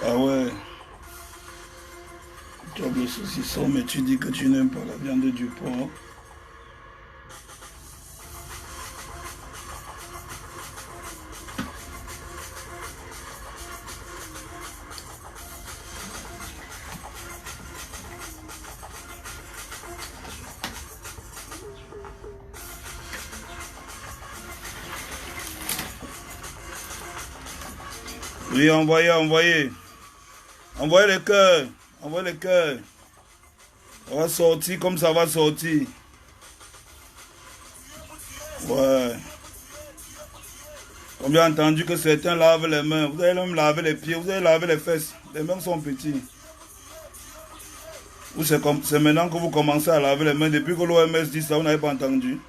Ah ouais. Tu as le saucisson, mais tu dis que tu n'aimes pas la viande du porc. Oui, envoyez, envoyez. Envoyez les cœurs. Envoyez les cœurs. Ça va sortir comme ça va sortir. Ouais. Comme j'ai entendu que certains lavent les mains. Vous allez même laver les pieds. Vous allez laver les fesses. Les mains sont petites. Ou c'est maintenant que vous commencez à laver les mains. Depuis que l'OMS dit ça, vous n'avez pas entendu.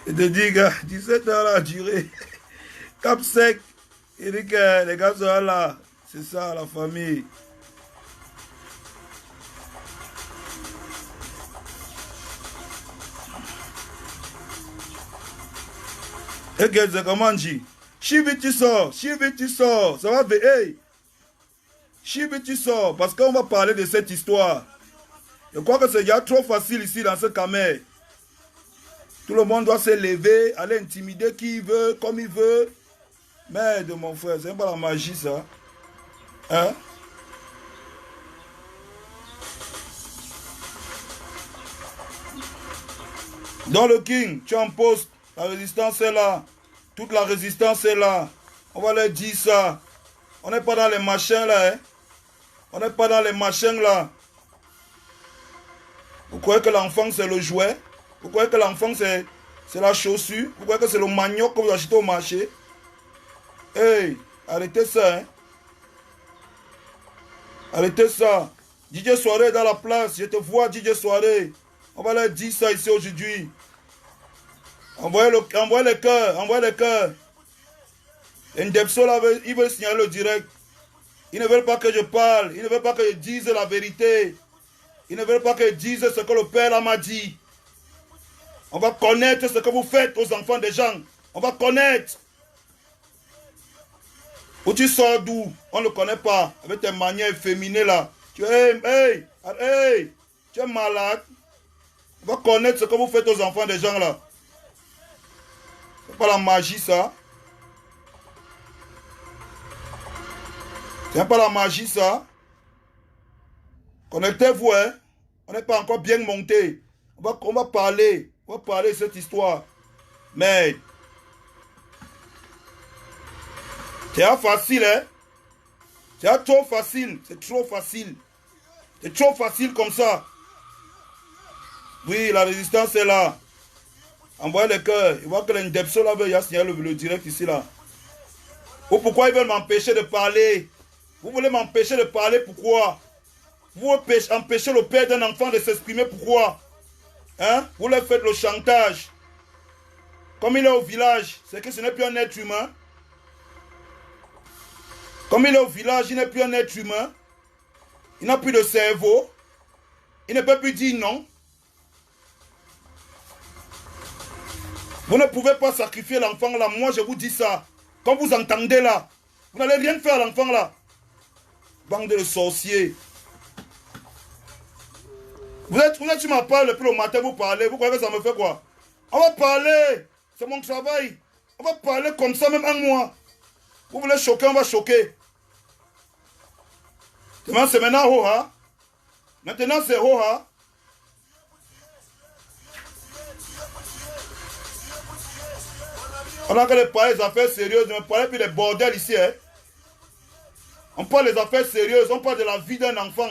Il te dit, gars, 17 heures a duré. Cap sec. Il dit que les gars sont là. C'est ça, la famille. Et que c'est comment dit? Chibi, tu sors. Chibi, tu sors. Ça va, hey. Chibi, tu sors. Parce qu'on va parler de cette histoire. Je crois que c'est déjà trop facile ici dans ce camé. Tout le monde doit se lever, aller intimider qui il veut, comme il veut. Merde, mon frère, c'est pas la magie, ça. Hein? Dans le King, tu es en poste. La résistance est là. Toute la résistance est là. On va leur dire ça. On n'est pas dans les machins, là. Hein? On n'est pas dans les machins, là. Vous croyez que l'enfant, c'est le jouet? Vous croyez que l'enfant, c'est la chaussure? Vous croyez que c'est le manioc que vous achetez au marché? Hey, arrêtez ça, hein. Arrêtez ça. DJ Soirée dans la place. Je te vois, DJ Soirée. On va leur dire ça ici aujourd'hui. Envoyez les cœurs. Envoyez les cœurs. Ndepso, là, ils veulent signaler le direct. Ils ne veulent pas que je parle. Ils ne veulent pas que je dise la vérité. Ils ne veulent pas que je dise ce que le Père m'a dit. On va connaître ce que vous faites aux enfants des gens. On va connaître. Où tu sors d'où? On ne le connaît pas. Avec tes manières efféminées là. Tu es, hey, tu es malade. On va connaître ce que vous faites aux enfants des gens là. C'est pas la magie ça. C'est pas la magie ça. Connectez-vous, hein. On n'est pas encore bien monté. On va parler. On va parler de cette histoire. Mais c'est facile, hein. C'est trop facile. C'est trop facile. C'est trop facile comme ça. Oui, la résistance est là. Envoyez les cœurs. Ils voient que les Ndepso là veulent signaler le direct ici là. Ou pourquoi ils veulent m'empêcher de parler? Vous voulez m'empêcher de parler, pourquoi? Vous empêchez le père d'un enfant de s'exprimer, pourquoi? Hein? Vous leur faites le chantage. Comme il est au village, c'est que ce n'est plus un être humain. Comme il est au village, il n'est plus un être humain. Il n'a plus de cerveau. Il ne peut plus dire non. Vous ne pouvez pas sacrifier l'enfant là. Moi, je vous dis ça. Quand vous entendez là, vous n'allez rien faire à l'enfant là. Bande de sorciers. Vous êtes sur ma parole depuis le matin, vous parlez. Vous croyez que ça me fait quoi? On va parler. C'est mon travail. On va parler comme ça, même un mois. Vous voulez choquer, on va choquer. C'est maintenant Hoha. Maintenant c'est Hoha. On a que parler des affaires sérieuses, on parle plus des bordels ici. Hein. On parle des affaires sérieuses, on parle de la vie d'un enfant.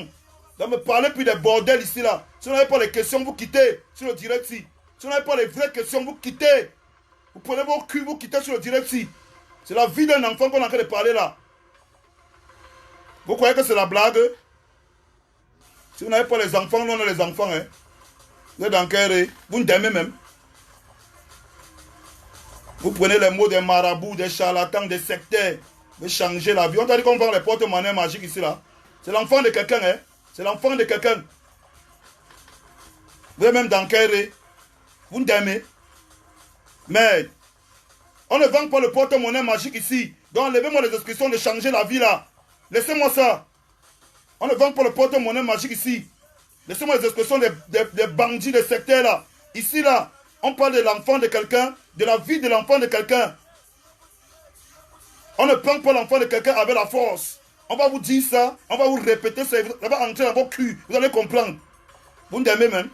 Donc me parlez plus des bordels ici là. Si vous n'avez pas les questions, vous quittez sur le direct ici. Si vous n'avez pas les vraies questions, vous quittez. Vous prenez vos culs, vous quittez sur le direct ici. C'est la vie d'un enfant qu'on est en train de parler là. Vous croyez que c'est la blague? Si vous n'avez pas les enfants, nous on a les enfants. Hein. Vous êtes dans quel ré? Vous ne t'aimez même. Vous prenez les mots des marabouts, des charlatans, des sectaires. Vous changez la vie. On t'a dit qu'on vend les porte-monnaies magiques ici là. C'est l'enfant de quelqu'un, hein. C'est l'enfant de quelqu'un. Vous êtes même dans quel ré? Vous ne t'aimez. Mais on ne vend pas le porte-monnaie magique ici. Donc enlevez-moi les inscriptions de changer la vie là. Laissez-moi ça. On ne vend pas le porte-monnaie magique ici. Laissez-moi les expressions des bandits, des sectaires là. Ici là, on parle de l'enfant de quelqu'un, de la vie de l'enfant de quelqu'un. On ne prend pas l'enfant de quelqu'un avec la force. On va vous dire ça, on va vous répéter ça, ça va entrer dans vos culs. Vous allez comprendre. Vous me aimez même.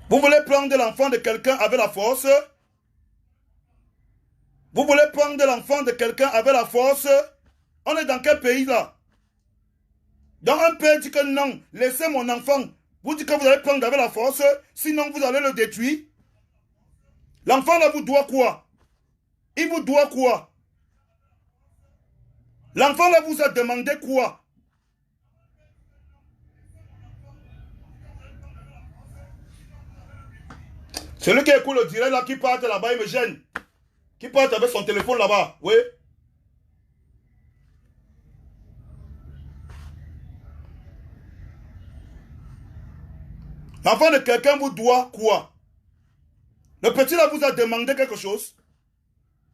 Vous voulez prendre l'enfant de quelqu'un avec la force? Vous voulez prendre l'enfant de quelqu'un avec la force? On est dans quel pays là? Dans un pays dit que non, laissez mon enfant. Vous dites que vous allez prendre avec la force, sinon vous allez le détruire. L'enfant là vous doit quoi? Il vous doit quoi? L'enfant là vous a demandé quoi? Celui qui écoute le direct là, qui part là-bas, il me gêne. Qui part avec son téléphone là-bas, oui. L'enfant de quelqu'un vous doit quoi? Le petit là vous a demandé quelque chose.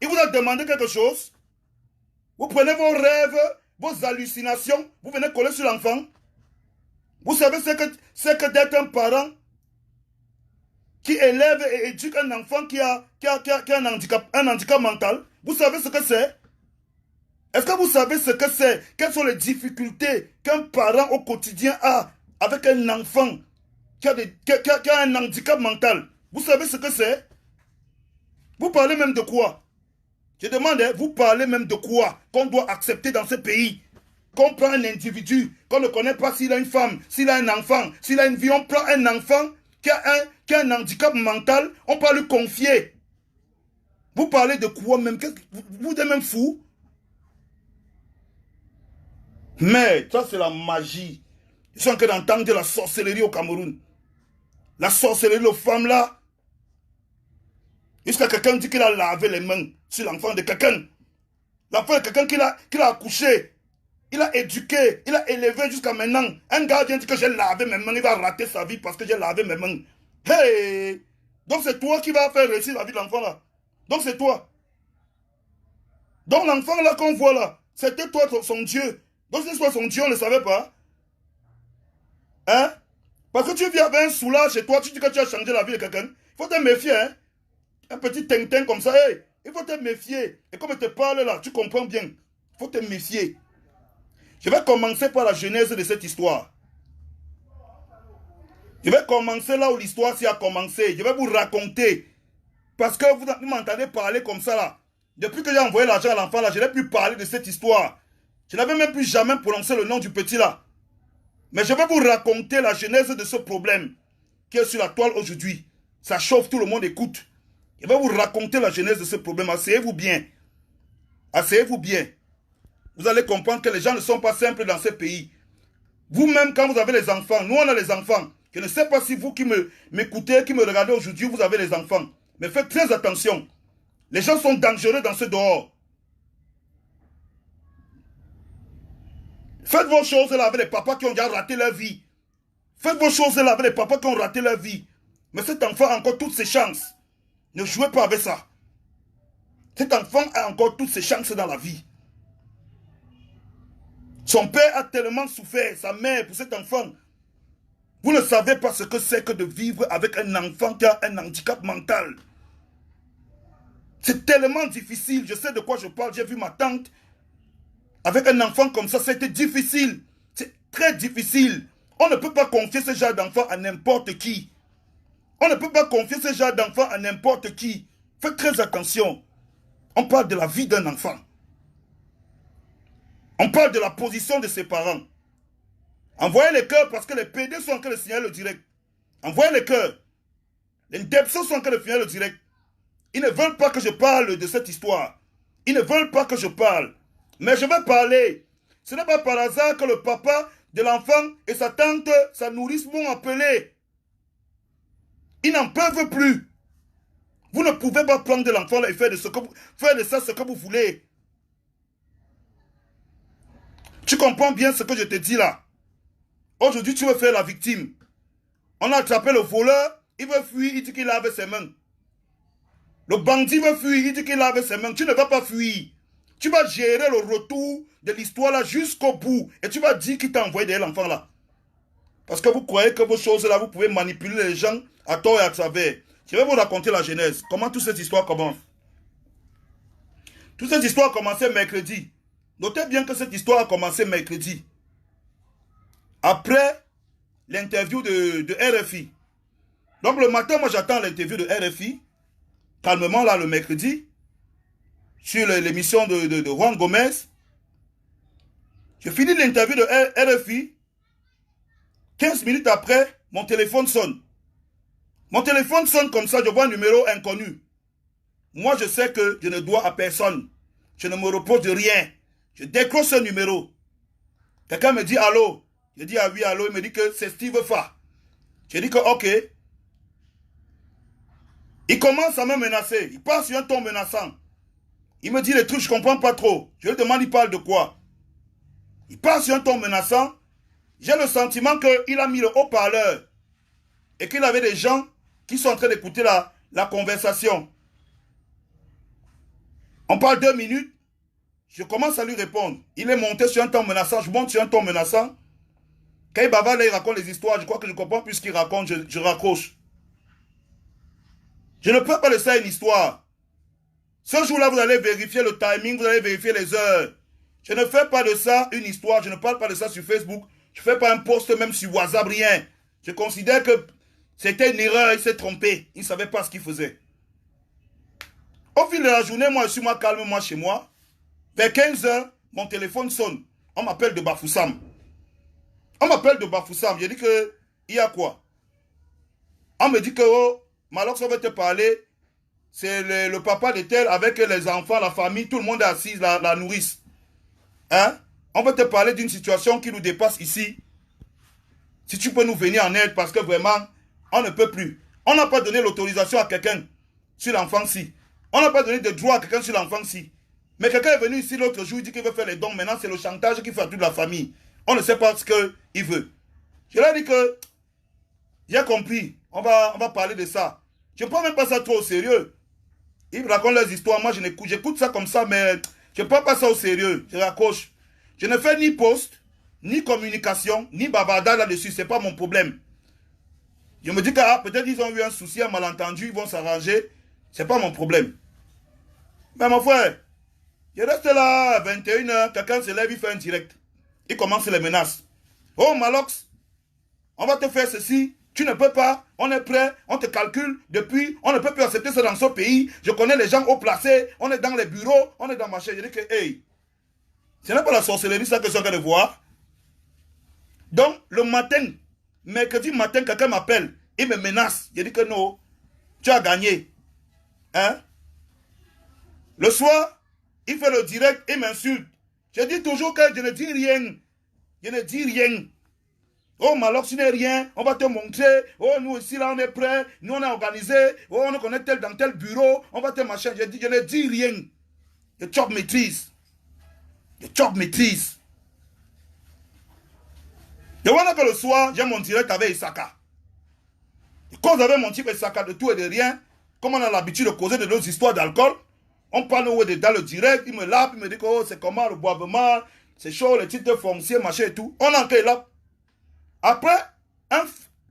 Il vous a demandé quelque chose. Vous prenez vos rêves, vos hallucinations, vous venez coller sur l'enfant. Vous savez ce que d'être un parent qui élève et éduque un enfant qui a un handicap mental. Vous savez ce que c'est? Est-ce que vous savez ce que c'est? Quelles sont les difficultés qu'un parent au quotidien a avec un enfant qui a un handicap mental? Vous savez ce que c'est? Vous parlez même de quoi? Je demande, vous parlez même de quoi qu'on doit accepter dans ce pays? Qu'on prend un individu, qu'on ne connaît pas s'il a une femme, s'il a un enfant, s'il a une vie, on prend un enfant qui a un handicap mental, on peut lui confier. Vous parlez de quoi même? Vous êtes même fou? Mais ça c'est la magie. Ils sont en train d'entendre la sorcellerie au Cameroun. La sorcellerie, les femmes là. Jusqu'à quelqu'un dit qu'il a lavé les mains sur l'enfant de quelqu'un. L'enfant de quelqu'un qu'il a accouché. Il a éduqué, il a élevé jusqu'à maintenant. Un gars vient dire que j'ai lavé mes mains, il va rater sa vie parce que j'ai lavé mes mains. Hey! Donc c'est toi qui vas faire réussir la vie de l'enfant là. Donc c'est toi. Donc l'enfant là qu'on voit là, c'était toi son Dieu. Donc si c'est son Dieu, on ne le savait pas. Hein? Parce que tu viens avec un soulage chez toi, tu dis que tu as changé la vie de quelqu'un. Il faut te méfier, hein? Un petit tintin comme ça, hey! Il faut te méfier. Et comme je te parle là, tu comprends bien. Il faut te méfier. Je vais commencer par la genèse de cette histoire. Je vais commencer là où l'histoire s'y a commencé. Je vais vous raconter. Parce que vous m'entendez parler comme ça là. Depuis que j'ai envoyé l'argent à l'enfant là, je n'ai plus parlé de cette histoire. Je n'avais même plus jamais prononcé le nom du petit là. Mais je vais vous raconter la genèse de ce problème qui est sur la toile aujourd'hui. Ça chauffe, tout le monde écoute. Je vais vous raconter la genèse de ce problème. Asseyez-vous bien. Asseyez-vous bien. Vous allez comprendre que les gens ne sont pas simples dans ce pays. Vous-même, quand vous avez les enfants, nous on a les enfants. Je ne sais pas si vous qui m'écoutez, qui me regardez aujourd'hui, vous avez les enfants. Mais faites très attention. Les gens sont dangereux dans ce dehors. Faites vos choses là avec les papas qui ont déjà raté leur vie. Faites vos choses là avec les papas qui ont raté leur vie. Mais cet enfant a encore toutes ses chances. Ne jouez pas avec ça. Cet enfant a encore toutes ses chances dans la vie. Son père a tellement souffert, sa mère, pour cet enfant. Vous ne savez pas ce que c'est que de vivre avec un enfant qui a un handicap mental. C'est tellement difficile. Je sais de quoi je parle. J'ai vu ma tante avec un enfant comme ça. C'était difficile. C'est très difficile. On ne peut pas confier ce genre d'enfant à n'importe qui. On ne peut pas confier ce genre d'enfant à n'importe qui. Faites très attention. On parle de la vie d'un enfant. On parle de la position de ses parents. Envoyez les cœurs parce que les PD sont en train de signaler le direct. Envoyez les cœurs. Les DEPSO sont en train de signaler le direct. Ils ne veulent pas que je parle de cette histoire. Ils ne veulent pas que je parle. Mais je vais parler. Ce n'est pas par hasard que le papa de l'enfant et sa tante, sa nourrice m'ont appelé. Ils n'en peuvent plus. Vous ne pouvez pas prendre de l'enfant et faire de ça ce que vous voulez. Tu comprends bien ce que je te dis là. Aujourd'hui, tu veux faire la victime. On a attrapé le voleur, il veut fuir, il dit qu'il lave ses mains. Le bandit veut fuir, il dit qu'il lave ses mains. Tu ne vas pas fuir. Tu vas gérer le retour de l'histoire là jusqu'au bout. Et tu vas dire qu'il t'a envoyé derrière l'enfant là. Parce que vous croyez que vos choses là, vous pouvez manipuler les gens à tort et à travers. Je vais vous raconter la genèse. Comment toute cette histoire commence. Toute cette histoire a commencé mercredi. Notez bien que cette histoire a commencé mercredi. Après l'interview de RFI. Donc le matin, moi j'attends l'interview de RFI. Calmement là le mercredi. Sur l'émission de Juan Gomez. Je finis l'interview de RFI. 15 minutes après, mon téléphone sonne. Mon téléphone sonne comme ça, je vois un numéro inconnu. Moi, je sais que je ne dois à personne. Je ne me repose de rien. Je décroche ce numéro. Quelqu'un me dit allô. Je dis ah oui, allô. Il me dit que c'est Steve Fa. Je dis que ok. Il commence à me menacer. Il passe sur un ton menaçant. Il me dit des trucs, je ne comprends pas trop. Je lui demande, il parle de quoi? Il passe sur un ton menaçant. J'ai le sentiment qu'il a mis le haut-parleur et qu'il avait des gens qui sont en train d'écouter la conversation. On parle 2 minutes. Je commence à lui répondre. Il est monté sur un ton menaçant. Je monte sur un ton menaçant. Quand il bavarde, il raconte les histoires. Je crois que je comprends plus ce qu'il raconte. Je raccroche. Je ne peux pas laisser une histoire. Ce jour-là, vous allez vérifier le timing. Vous allez vérifier les heures. Je ne fais pas de ça une histoire. Je ne parle pas de ça sur Facebook. Je ne fais pas un post même sur WhatsApp, rien. Je considère que c'était une erreur. Il s'est trompé. Il ne savait pas ce qu'il faisait. Au fil de la journée, moi, je suis calme, moi, chez moi. Vers 15 h, mon téléphone sonne. On m'appelle de Bafoussam. On m'appelle de Bafoussam. Je dis que, il y a quoi? On me dit que, oh, Malox, on va te parler. C'est le papa de tel avec les enfants, la famille, tout le monde est assis, la nourrice. Hein? On va te parler d'une situation qui nous dépasse ici. Si tu peux nous venir en aide parce que vraiment, on ne peut plus. On n'a pas donné l'autorisation à quelqu'un sur l'enfant-ci. On n'a pas donné de droit à quelqu'un sur l'enfant-ci. Mais quelqu'un est venu ici l'autre jour, il dit qu'il veut faire les dons. Maintenant, c'est le chantage qui fait à toute la famille. On ne sait pas ce qu'il veut. Je leur ai dit que j'ai compris. On va parler de ça. Je ne prends même pas ça trop au sérieux. Ils me racontent leurs histoires. Moi, j'écoute ça comme ça, mais je ne prends pas ça au sérieux. Je raccroche. Je ne fais ni post, ni communication, ni bavardage là-dessus. Ce n'est pas mon problème. Je me dis que ah, peut-être ils ont eu un souci, un malentendu, ils vont s'arranger. Ce n'est pas mon problème. Mais mon frère, je reste là à 21 h, quelqu'un se lève, il fait un direct. Il commence les menaces. Oh Malox, on va te faire ceci, tu ne peux pas, on est prêt, on te calcule depuis, on ne peut plus accepter ça dans ce pays. Je connais les gens haut placés, on est dans les bureaux, on est dans ma chaise. Je dis que, hey, ce n'est pas la sorcellerie ça que je suis en train de voir. Donc, le matin, mercredi matin, quelqu'un m'appelle, il me menace. Je dis que non, tu as gagné. Hein? Le soir, il fait le direct, il m'insulte. Je dis toujours que je ne dis rien. Je ne dis rien. Oh, Malox, tu n'es rien. On va te montrer. Oh, nous ici, là, on est prêts. Nous, on est organisés. Oh, on est connaît tel dans tel bureau. On va te machin. Je ne dis rien. Je chope maîtrise. Je chope maîtrise. Et voilà que le soir, j'ai mon direct avec Isaka. Et quand j'avais mon type Isaka de tout et de rien, comme on a l'habitude de causer de nos histoires d'alcool, on parle dans le direct, il me lappe, il me dit que oh, c'est comment le boivement, c'est chaud, les titres fonciers, machin et tout. On en là. Après,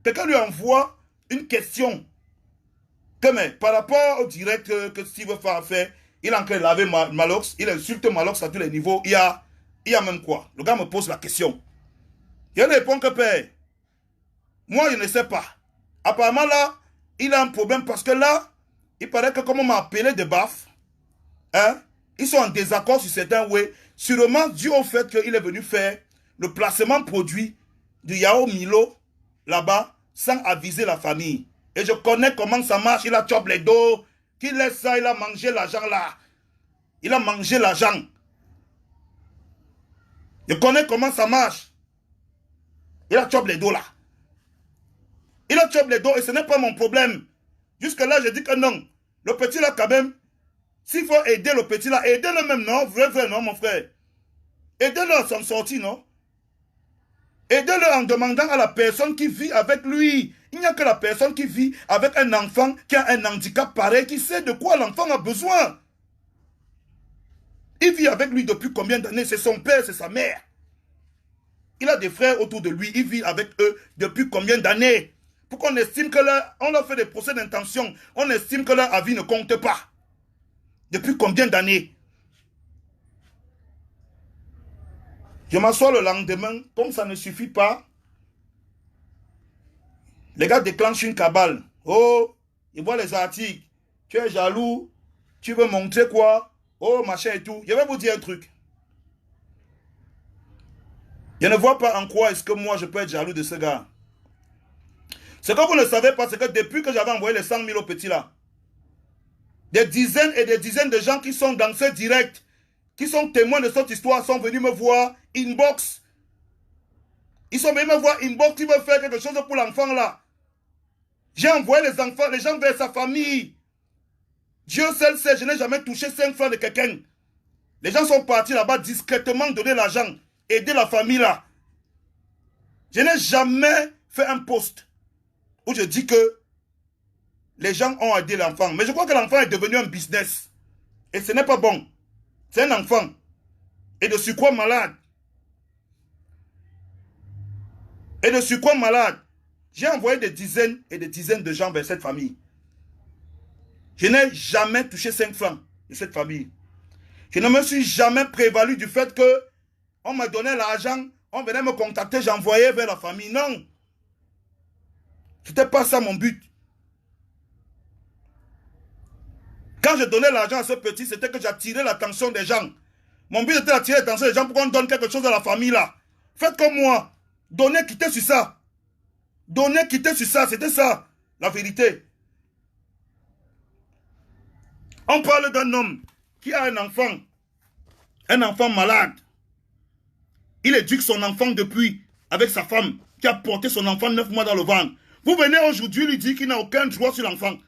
quelqu'un lui envoie une question. Que, mais, par rapport au direct que Steve Fa a fait, il a encore lavé Malox, il insulte Malox à tous les niveaux. Il y a même quoi? Le gars me pose la question. Je réponds que père, moi je ne sais pas. Apparemment là, il a un problème parce que là, il paraît que comme on m'a appelé de baf, hein, ils sont en désaccord sur certains ouais. Sûrement dû au fait qu'il est venu faire le placement produit du Yao Milo là-bas sans aviser la famille. Et je connais comment ça marche. Il a chopé les dos, qu'il laisse ça, il a mangé l'argent là. Il a mangé l'argent. Je connais comment ça marche. Il a chop les dos là. Il a chop les dos et ce n'est pas mon problème. Jusque-là, je dis que non. Le petit là, quand même, s'il faut aider le petit là, aidez-le même, non? Vrai, non, mon frère. Aidez-le à s'en sortir, non? Aidez-le en demandant à la personne qui vit avec lui. Il n'y a que la personne qui vit avec un enfant qui a un handicap pareil, qui sait de quoi l'enfant a besoin. Il vit avec lui depuis combien d'années? C'est son père, c'est sa mère. Il a des frères autour de lui. Il vit avec eux depuis combien d'années? Pourquoi on estime que on leur fait des procès d'intention? On estime que leur avis ne compte pas. Depuis combien d'années? Je m'assois le lendemain, comme ça ne suffit pas. Les gars déclenchent une cabale. Oh, ils voient les articles. Tu es jaloux. Tu veux montrer quoi? Oh, machin et tout. Je vais vous dire un truc. Je ne vois pas en quoi est-ce que moi je peux être jaloux de ce gars. Ce que vous ne savez pas, c'est que depuis que j'avais envoyé les 100 000 au petit là, des dizaines et des dizaines de gens qui sont dans ce direct, qui sont témoins de cette histoire, sont venus me voir inbox. Ils sont venus me voir inbox, ils veulent faire quelque chose pour l'enfant là. J'ai envoyé les enfants, les gens vers sa famille. Dieu seul sait, je n'ai jamais touché 5 francs de quelqu'un. Les gens sont partis là-bas discrètement donner l'argent, aider la famille là. Je n'ai jamais fait un post où je dis que les gens ont aidé l'enfant. Mais je crois que l'enfant est devenu un business. Et ce n'est pas bon. C'est un enfant. Et de surcroît malade. Et de surcroît malade. J'ai envoyé des dizaines et des dizaines de gens vers cette famille. Je n'ai jamais touché 5 francs de cette famille. Je ne me suis jamais prévalu du fait que on m'a donné l'argent, on venait me contacter, j'envoyais vers la famille. Non. C'était pas ça mon but. Quand je donnais l'argent à ce petit, c'était que j'attirais l'attention des gens. Mon but était d'attirer l'attention des gens pour qu'on donne quelque chose à la famille là. Faites comme moi. Donnez, quittez sur ça. Donnez, quittez sur ça. C'était ça, la vérité. On parle d'un homme qui a un enfant malade. Il éduque son enfant depuis, avec sa femme, qui a porté son enfant 9 mois dans le ventre. Vous venez aujourd'hui lui dire qu'il n'a aucun droit sur l'enfant.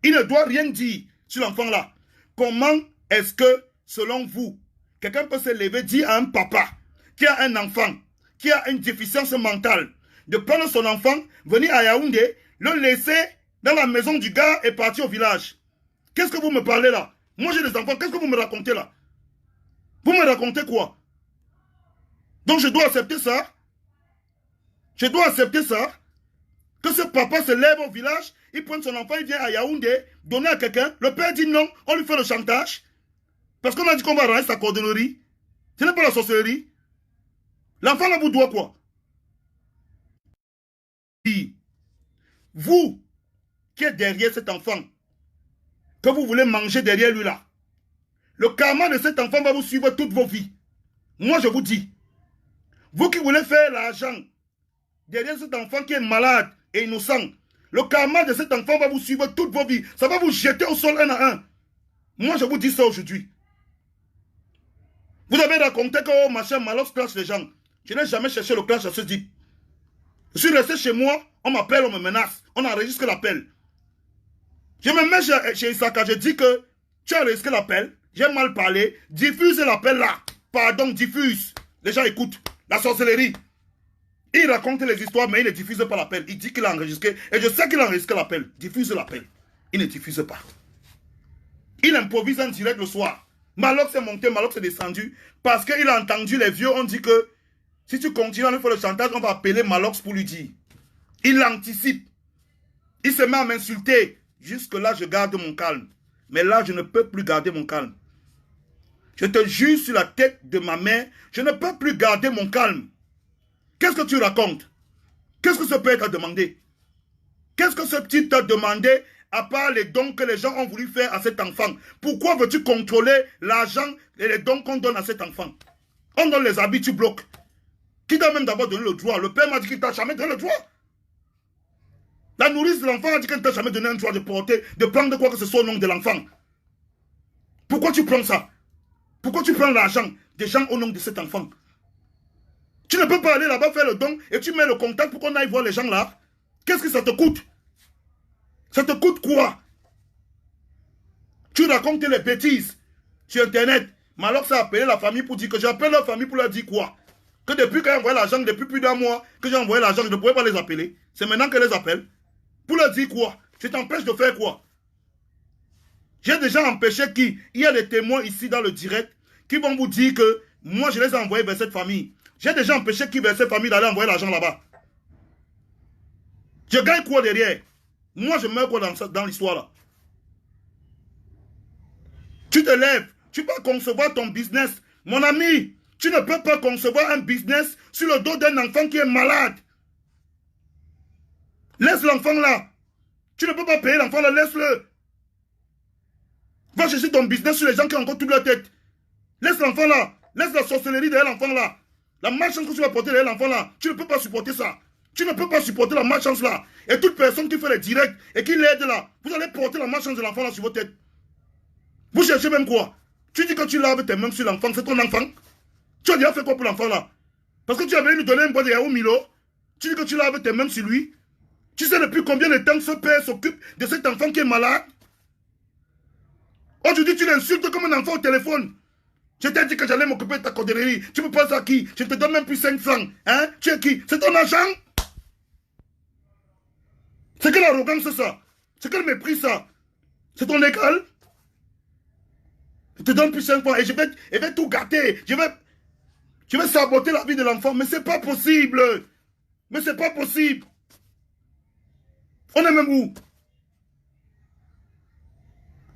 Il ne doit rien dire sur l'enfant là. Comment est-ce que, selon vous, quelqu'un peut se lever, dire à un papa qui a un enfant, qui a une déficience mentale, de prendre son enfant, venir à Yaoundé, le laisser dans la maison du gars et partir au village? Qu'est-ce que vous me parlez là? Moi j'ai des enfants, qu'est-ce que vous me racontez là? Vous me racontez quoi? Donc je dois accepter ça? Je dois accepter ça? Que ce papa se lève au village, il prend son enfant, il vient à Yaoundé, donner à quelqu'un, le père dit non, on lui fait le chantage. Parce qu'on a dit qu'on va arranger sa cordonnerie. Ce n'est pas la sorcellerie. L'enfant là vous doit quoi? Vous, qui êtes derrière cet enfant, que vous voulez manger derrière lui là, le karma de cet enfant va vous suivre toute vos vies. Moi je vous dis, vous qui voulez faire l'argent derrière cet enfant qui est malade et innocent, le karma de cet enfant va vous suivre toute vos vies. Ça va vous jeter au sol un à un. Moi je vous dis ça aujourd'hui. Vous avez raconté que oh, machin Malox clash les gens. Je n'ai jamais cherché le clash à ce type. Je suis resté chez moi, on m'appelle, on me menace, on enregistre l'appel. Je me mets chez Isaka, je dis que tu as enregistré l'appel, j'ai mal parlé, diffuse l'appel là. Pardon, diffuse. Les gens écoutent. La sorcellerie. Il raconte les histoires, mais il ne diffuse pas l'appel. Il dit qu'il a enregistré, et je sais qu'il a enregistré l'appel. Diffuse l'appel. Il ne diffuse pas. Il improvise en direct le soir. Malox est monté, Malox est descendu, parce qu'il a entendu les vieux, on dit que si tu continues à lui faire le chantage, on va appeler Malox pour lui dire. Il anticipe. Il se met à m'insulter. Jusque-là, je garde mon calme. Mais là, je ne peux plus garder mon calme. Je te jure sur la tête de ma mère, je ne peux plus garder mon calme. Qu'est-ce que tu racontes? Qu'est-ce que ce père t'a demandé? Qu'est-ce que ce petit t'a demandé à part les dons que les gens ont voulu faire à cet enfant? Pourquoi veux-tu contrôler l'argent et les dons qu'on donne à cet enfant? On donne les habits, tu bloques. Qui t'a même d'abord donné le droit? Le père m'a dit qu'il t'a jamais donné le droit. La nourrice de l'enfant a dit qu'elle ne t'a jamais donné un droit de porter, de prendre quoi que ce soit au nom de l'enfant. Pourquoi tu prends ça? Pourquoi tu prends l'argent des gens au nom de cet enfant? Tu ne peux pas aller là-bas faire le don et tu mets le contact pour qu'on aille voir les gens là. Qu'est-ce que ça te coûte? Ça te coûte quoi? Tu racontes les bêtises sur Internet. Mais alors ça a appelé la famille pour dire que j'appelle la famille pour leur dire quoi? Que depuis que j'ai envoyé l'argent, depuis plus d'un mois que j'ai envoyé l'argent, je ne pouvais pas les appeler. C'est maintenant que je les appelle. Pour leur dire quoi? Tu t'empêches de faire quoi? J'ai déjà empêché qui? Il y a des témoins ici dans le direct qui vont vous dire que moi je les ai envoyés vers cette famille. J'ai déjà empêché qui vers cette famille d'aller envoyer l'argent là-bas. Je gagne quoi derrière? Moi je meurs quoi dans l'histoire là? Tu te lèves, tu peux concevoir ton business. Mon ami, tu ne peux pas concevoir un business sur le dos d'un enfant qui est malade. Laisse l'enfant là. Tu ne peux pas payer l'enfant là, laisse-le. Va chercher ton business sur les gens qui ont encore toute leur tête. Laisse l'enfant là. Laisse la sorcellerie derrière l'enfant là. La malchance que tu vas porter derrière l'enfant là. Tu ne peux pas supporter ça. Tu ne peux pas supporter la malchance là. Et toute personne qui fait les directs et qui l'aide là, vous allez porter la malchance de l'enfant là sur votre tête. Vous cherchez même quoi? Tu dis que tu laves tes mains sur l'enfant, c'est ton enfant. Tu as déjà fait quoi pour l'enfant là? Parce que tu avais lui donner un bois de yaourt Milo. Tu dis que tu laves tes mains sur lui. Tu sais depuis combien de temps ce père s'occupe de cet enfant qui est malade? Aujourd'hui, tu l'insultes comme un enfant au téléphone. Je t'ai dit que j'allais m'occuper de ta cordonnerie. Tu me penses à qui? Je te donne même plus 500. Hein? Tu es qui? C'est ton argent? C'est quelle arrogance ça? C'est quel mépris ça? C'est ton égal? Je te donne plus 5 fois et je vais tout gâter. Je vais saboter la vie de l'enfant. Mais c'est pas possible. Mais c'est pas possible. On est même où?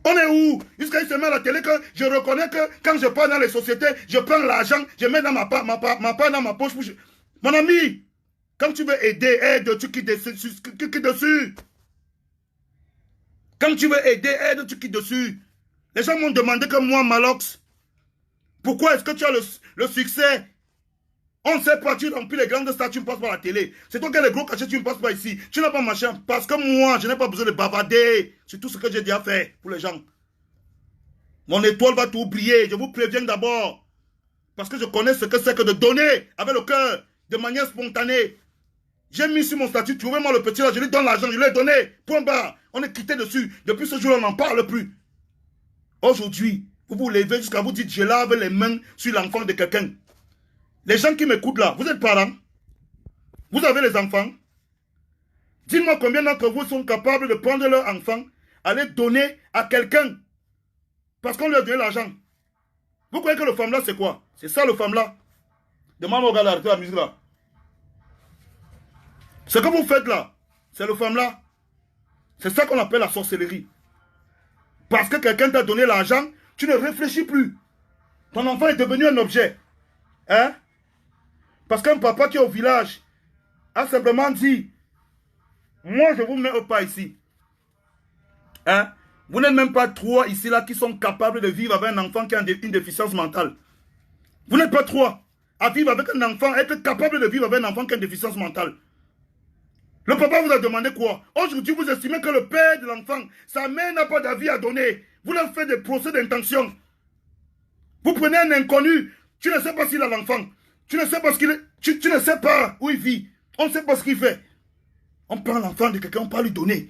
On est où? Jusqu'à il se met à la télé que je reconnais que quand je pars dans les sociétés, je prends l'argent, je mets dans ma part dans ma poche. Mon ami, quand tu veux aider, aide, tu quittes dessus. Quand tu veux aider, aide, tu quittes dessus. Les gens m'ont demandé que moi, Malox, pourquoi est-ce que tu as le succès? On ne sait pas, tu remplis les grandes stars, tu me passes par la télé. C'est toi qui as les gros cachets, tu ne me passes pas ici. Tu n'as pas machin. Parce que moi, je n'ai pas besoin de bavarder. C'est tout ce que j'ai déjà fait pour les gens. Mon étoile va t'oublier. Je vous préviens d'abord. Parce que je connais ce que c'est que de donner avec le cœur, de manière spontanée. J'ai mis sur mon statut, tu vois moi le petit là, je lui donne l'argent, je lui ai donné. Point barre. On est quitté dessus. Depuis ce jour, on n'en parle plus. Aujourd'hui, vous vous levez jusqu'à vous dire, je lave les mains sur l'enfant de quelqu'un. Les gens qui m'écoutent là, vous êtes parents? Vous avez les enfants? Dites-moi combien d'entre vous sont capables de prendre leur enfant, aller donner à quelqu'un parce qu'on leur a donné l'argent. Vous croyez que le femme là c'est quoi? C'est ça le femme là. Demande-moi au gars d'arrêter la musique là. Ce que vous faites là, c'est le femme là. C'est ça qu'on appelle la sorcellerie. Parce que quelqu'un t'a donné l'argent, tu ne réfléchis plus. Ton enfant est devenu un objet. Hein? Parce qu'un papa qui est au village a simplement dit, moi je vous mets au pas ici. Hein? Vous n'êtes même pas trois ici là qui sont capables de vivre avec un enfant qui a une déficience mentale. Vous n'êtes pas trois à vivre avec un enfant, être capable de vivre avec un enfant qui a une déficience mentale. Le papa vous a demandé quoi? Aujourd'hui vous estimez que le père de l'enfant, sa mère n'a pas d'avis à donner. Vous leur faites des procès d'intention. Vous prenez un inconnu, tu ne sais pas s'il a l'enfant. Tu ne sais pas ce qu'il est, tu ne sais pas où il vit. On ne sait pas ce qu'il fait. On prend l'enfant de quelqu'un, on peut lui donner.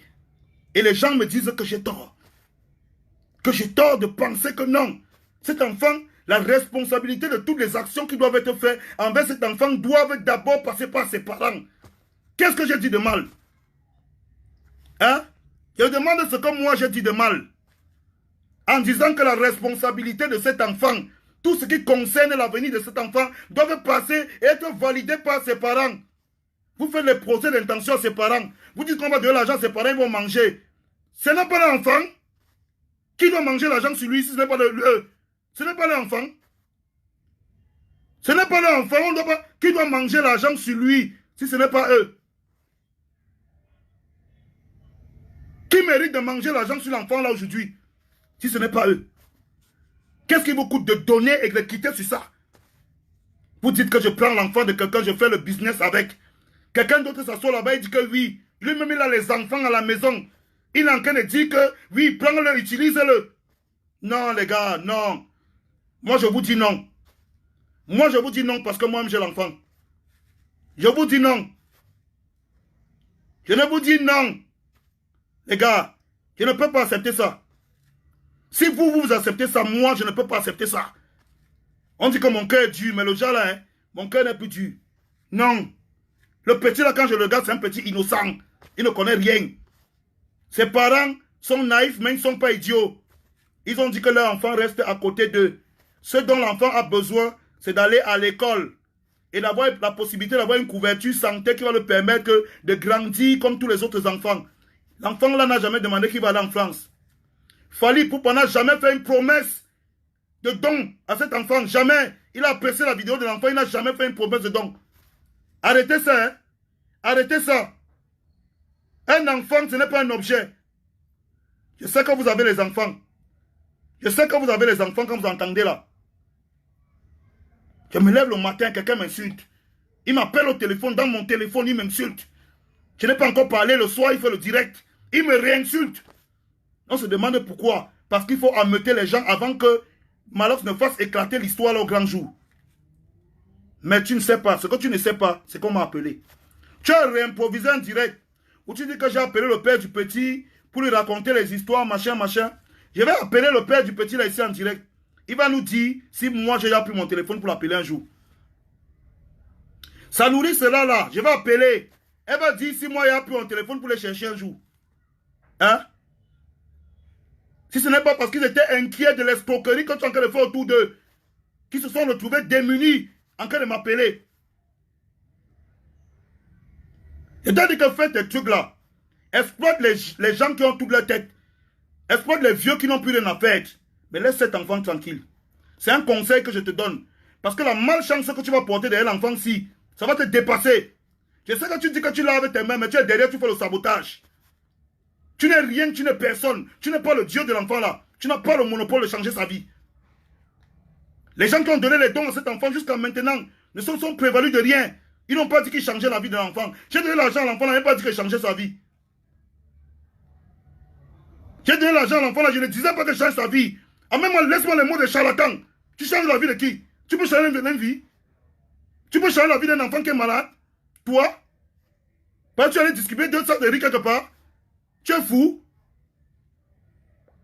Et les gens me disent que j'ai tort. Que j'ai tort de penser que non. Cet enfant, la responsabilité de toutes les actions qui doivent être faites envers cet enfant doivent d'abord passer par ses parents. Qu'est-ce que j'ai dit de mal? Hein? Je demande ce que moi j'ai dit de mal. En disant que la responsabilité de cet enfant, tout ce qui concerne l'avenir de cet enfant, doit passer et être validé par ses parents. Vous faites les procès d'intention à ses parents. Vous dites qu'on va donner l'argent à ses parents, ils vont manger. Ce n'est pas l'enfant. Qui doit manger l'argent sur lui si ce n'est pas ce n'est pas l'enfant. Ce n'est pas l'enfant. Qui doit manger l'argent sur lui si ce n'est pas eux? Qui mérite de manger l'argent sur l'enfant là aujourd'hui si ce n'est pas eux? Qu'est-ce qui vous coûte de donner et de quitter sur ça? Vous dites que je prends l'enfant de quelqu'un, je fais le business avec. Quelqu'un d'autre s'assoit là-bas et dit que oui, lui-même il a les enfants à la maison. Il est en train de dire que oui, prends-le, utilise-le. Non les gars, non. Moi, je vous dis non. Moi, je vous dis non parce que moi-même, j'ai l'enfant. Je vous dis non. Je ne vous dis non. Les gars, je ne peux pas accepter ça. Si vous acceptez ça, moi, je ne peux pas accepter ça. On dit que mon cœur est dur, mais le genre là, hein, mon cœur n'est plus dur. Non. Le petit là, quand je le regarde, c'est un petit innocent. Il ne connaît rien. Ses parents sont naïfs, mais ils ne sont pas idiots. Ils ont dit que leur enfant reste à côté d'eux. Ce dont l'enfant a besoin, c'est d'aller à l'école et d'avoir la possibilité d'avoir une couverture santé qui va le permettre de grandir comme tous les autres enfants. L'enfant là n'a jamais demandé qu'il va aller en France. Fally Ipupa n'a jamais fait une promesse de don à cet enfant. Jamais. Il a apprécié la vidéo de l'enfant, il n'a jamais fait une promesse de don. Arrêtez ça, hein. Arrêtez ça. Un enfant, ce n'est pas un objet. Je sais que vous avez les enfants. Je sais que vous avez les enfants quand vous entendez là. Je me lève le matin, quelqu'un m'insulte. Il m'appelle au téléphone, dans mon téléphone, il m'insulte. Je n'ai pas encore parlé le soir, il fait le direct. Il me réinsulte. On se demande pourquoi. Parce qu'il faut ameuter les gens avant que Malox ne fasse éclater l'histoire au grand jour. Mais tu ne sais pas. Ce que tu ne sais pas, c'est qu'on m'a appelé. Tu as réimprovisé un direct où tu dis que j'ai appelé le père du petit pour lui raconter les histoires, machin, machin. Je vais appeler le père du petit là ici en direct. Il va nous dire si moi j'ai pris mon téléphone pour l'appeler un jour. Ça nourrit cela là. Je vais appeler. Elle va dire si moi j'ai pris mon téléphone pour les chercher un jour. Hein? Si ce n'est pas parce qu'ils étaient inquiets de l'escroquerie que tu es en train de faire autour d'eux, qui se sont retrouvés démunis en train de m'appeler. Je t'ai dit que faites des trucs là. Exploite les gens qui ont toute leur tête. Exploite les vieux qui n'ont plus rien à faire. Mais laisse cet enfant tranquille. C'est un conseil que je te donne. Parce que la malchance que tu vas porter derrière l'enfant-ci, ça va te dépasser. Je sais que tu dis que tu l'as avec tes mains, mais tu es derrière, tu fais le sabotage. Tu n'es rien, tu n'es personne. Tu n'es pas le Dieu de l'enfant là. Tu n'as pas le monopole de changer sa vie. Les gens qui ont donné les dons à cet enfant jusqu'à maintenant ne sont prévalus de rien. Ils n'ont pas dit qu'ils changeaient la vie de l'enfant. J'ai donné l'argent à l'enfant, là, je n'ai pas dit qu'il changeait sa vie. J'ai donné l'argent à l'enfant, là, je ne disais pas qu'il change sa vie. Ah, même moi, laisse-moi les mots de charlatan. Tu changes la vie de qui? Tu peux changer une vie? Tu peux changer la vie d'un enfant qui est malade? Toi? Parce que tu allais distribuer 2 sacs de riz quelque part? Tu es fou?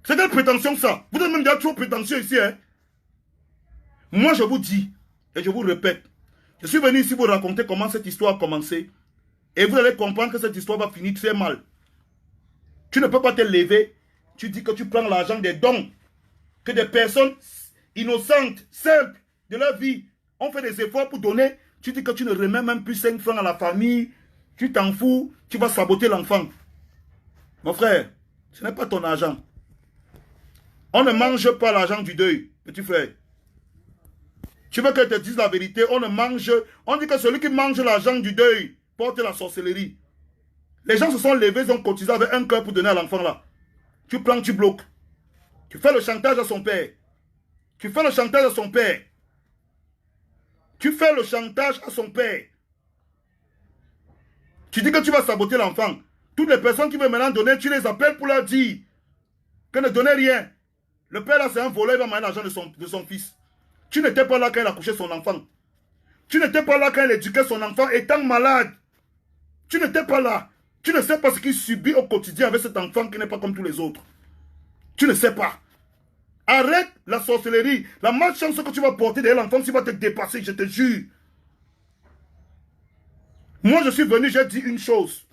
C'est quelle prétention ça? Vous êtes même déjà trop prétentieux ici, hein? Moi, je vous dis, et je vous répète, je suis venu ici vous raconter comment cette histoire a commencé. Et vous allez comprendre que cette histoire va finir très mal. Tu ne peux pas te lever. Tu dis que tu prends l'argent des dons. Que des personnes innocentes, simples de leur vie ont fait des efforts pour donner. Tu dis que tu ne remets même plus 5 francs à la famille. Tu t'en fous. Tu vas saboter l'enfant. Mon frère, ce n'est pas ton argent. On ne mange pas l'argent du deuil, petit frère. Tu veux que je te dise la vérité, on ne mange... On dit que celui qui mange l'argent du deuil porte la sorcellerie. Les gens se sont levés, ils ont cotisé avec un cœur pour donner à l'enfant là. Tu prends, tu bloques. Tu fais le chantage à son père. Tu fais le chantage à son père. Tu fais le chantage à son père. Tu dis que tu vas saboter l'enfant. Toutes les personnes qui veulent maintenant donner, tu les appelles pour leur dire que ne donnez rien. Le père là c'est un voleur, il va manger l'argent de son fils. Tu n'étais pas là quand il a couché son enfant. Tu n'étais pas là quand il éduquait son enfant étant malade. Tu n'étais pas là. Tu ne sais pas ce qu'il subit au quotidien avec cet enfant qui n'est pas comme tous les autres. Tu ne sais pas. Arrête la sorcellerie. La malchance que tu vas porter derrière l'enfant, tu vas te dépasser, je te jure. Moi, je suis venu, j'ai dit une chose.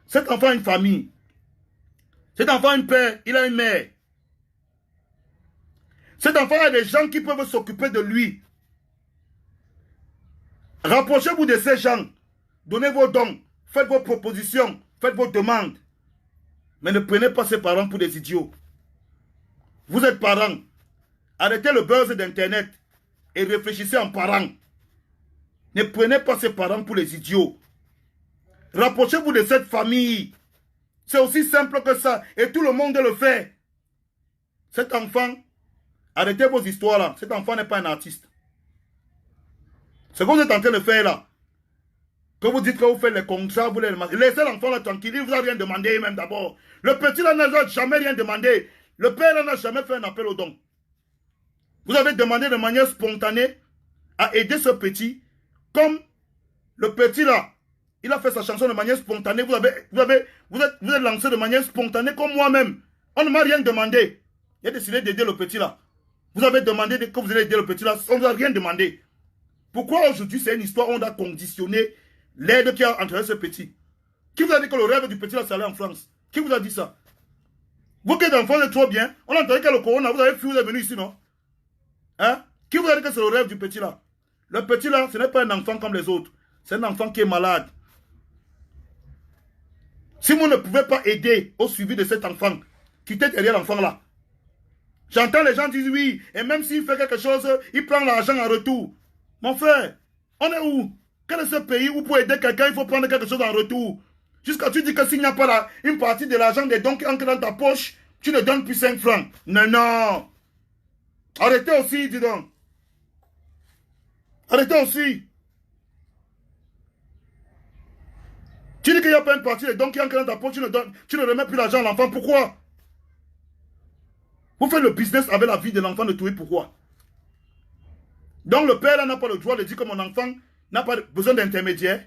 Cet enfant a une famille. Cet enfant a un père, il a une mère. Cet enfant a des gens qui peuvent s'occuper de lui. Rapprochez-vous de ces gens. Donnez vos dons. Faites vos propositions. Faites vos demandes. Mais ne prenez pas ces parents pour des idiots. Vous êtes parents. Arrêtez le buzz d'Internet et réfléchissez en parents. Ne prenez pas ces parents pour les idiots. Rapprochez-vous de cette famille. C'est aussi simple que ça. Et tout le monde le fait. Cet enfant, arrêtez vos histoires là. Cet enfant n'est pas un artiste. Ce que vous êtes en train de faire là, que vous dites que vous faites les contrats, vous les laissez l'enfant là tranquille, il ne vous a rien demandé même d'abord. Le petit là n'a jamais rien demandé. Le père là n'a jamais fait un appel aux dons. Vous avez demandé de manière spontanée à aider ce petit. Comme le petit là, il a fait sa chanson de manière spontanée. Vous êtes lancé de manière spontanée comme moi-même. On ne m'a rien demandé. J'ai décidé d'aider le petit là. Vous avez demandé que vous allez aider le petit là. On ne vous a rien demandé. Pourquoi aujourd'hui c'est une histoire où on a conditionné l'aide qui a entraîné ce petit? Qui vous a dit que le rêve du petit là c'est aller en France? Qui vous a dit ça? Vous qui êtes en France êtes trop bien. On a entendu que le corona, vous avez fui, vous êtes venu ici, non? Hein? Qui vous a dit que c'est le rêve du petit là? Le petit là, ce n'est pas un enfant comme les autres. C'est un enfant qui est malade. Si vous ne pouvez pas aider au suivi de cet enfant, quittez derrière l'enfant là. J'entends les gens dire oui, et même s'il fait quelque chose, il prend l'argent en retour. Mon frère, on est où? Quel est ce pays où pour aider quelqu'un, il faut prendre quelque chose en retour? Jusqu'à tu dis que s'il n'y a pas une partie de l'argent des dons qui entre dans ta poche, tu ne donnes plus 5 francs. Non, non. Arrêtez aussi, dis donc. Arrêtez aussi. Tu dis qu'il n'y a pas une partie des dons qui entre dans ta poche, tu ne remets plus l'argent à l'enfant. Pourquoi? Vous faites le business avec la vie de l'enfant de tout. Pourquoi? Donc le père n'a pas le droit de dire que mon enfant n'a pas besoin d'intermédiaire.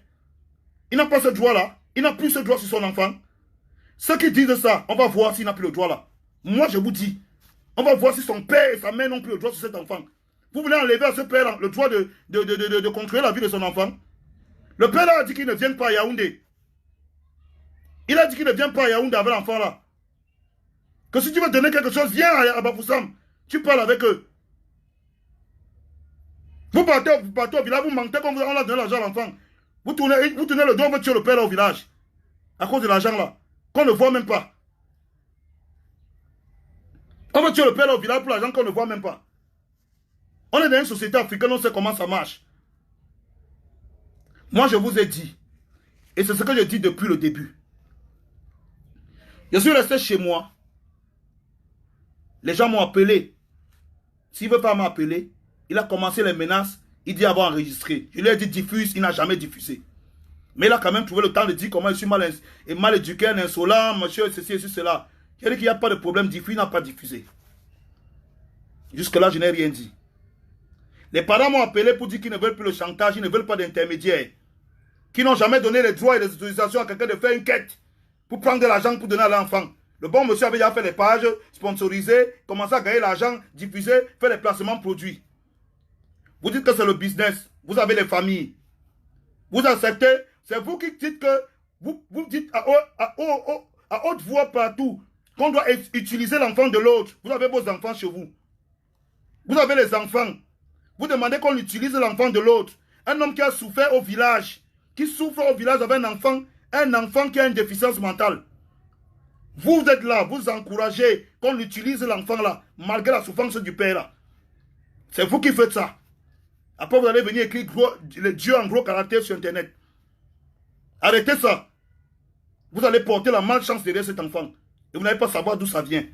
Il n'a pas ce droit-là. Il n'a plus ce droit sur son enfant. Ceux qui disent ça, on va voir s'il n'a plus le droit là. Moi je vous dis, on va voir si son père et sa mère n'ont plus le droit sur cet enfant. Vous voulez enlever à ce père le droit de contrôler la vie de son enfant. Le père a dit qu'il ne vient pas à Yaoundé. Il a dit qu'il ne vient pas à Yaoundé avec l'enfant là. Que si tu veux donner quelque chose, viens à Bafoussam. Tu parles avec eux. Vous partez au village, vous mentez comme on a donné l'argent à l'enfant. Vous tournez le dos, on veut tuer le père au village. À cause de l'argent là. Qu'on ne voit même pas. On veut tuer le père au village pour l'argent qu'on ne voit même pas. On est dans une société africaine, on sait comment ça marche. Moi, je vous ai dit, et c'est ce que je dis depuis le début. Je suis resté chez moi. Les gens m'ont appelé. S'il ne veut pas m'appeler, il a commencé les menaces. Il dit avoir enregistré. Je lui ai dit diffuse, il n'a jamais diffusé. Mais il a quand même trouvé le temps de dire comment je suis mal éduqué, insolent, monsieur, ceci et cela. Il a dit qu'il n'y a pas de problème, diffuse, il n'a pas diffusé. Jusque-là, je n'ai rien dit. Les parents m'ont appelé pour dire qu'ils ne veulent plus le chantage, ils ne veulent pas d'intermédiaire. Qu'ils n'ont jamais donné les droits et les autorisations à quelqu'un de faire une quête pour prendre de l'argent pour donner à l'enfant. Le bon monsieur avait déjà fait les pages sponsorisées, commencé à gagner l'argent, diffuser, faire les placements produits. Vous dites que c'est le business. Vous avez les familles. Vous acceptez. C'est vous qui dites que vous dites à haute voix partout qu'on doit utiliser l'enfant de l'autre. Vous avez vos enfants chez vous. Vous avez les enfants. Vous demandez qu'on utilise l'enfant de l'autre. Un homme qui a souffert au village, qui souffre au village avec un enfant qui a une déficience mentale. Vous êtes là, vous encouragez qu'on utilise l'enfant là, malgré la souffrance du père là. C'est vous qui faites ça. Après, vous allez venir écrire le Dieu en gros caractère sur Internet. Arrêtez ça. Vous allez porter la malchance derrière cet enfant. Et vous n'allez pas savoir d'où ça vient.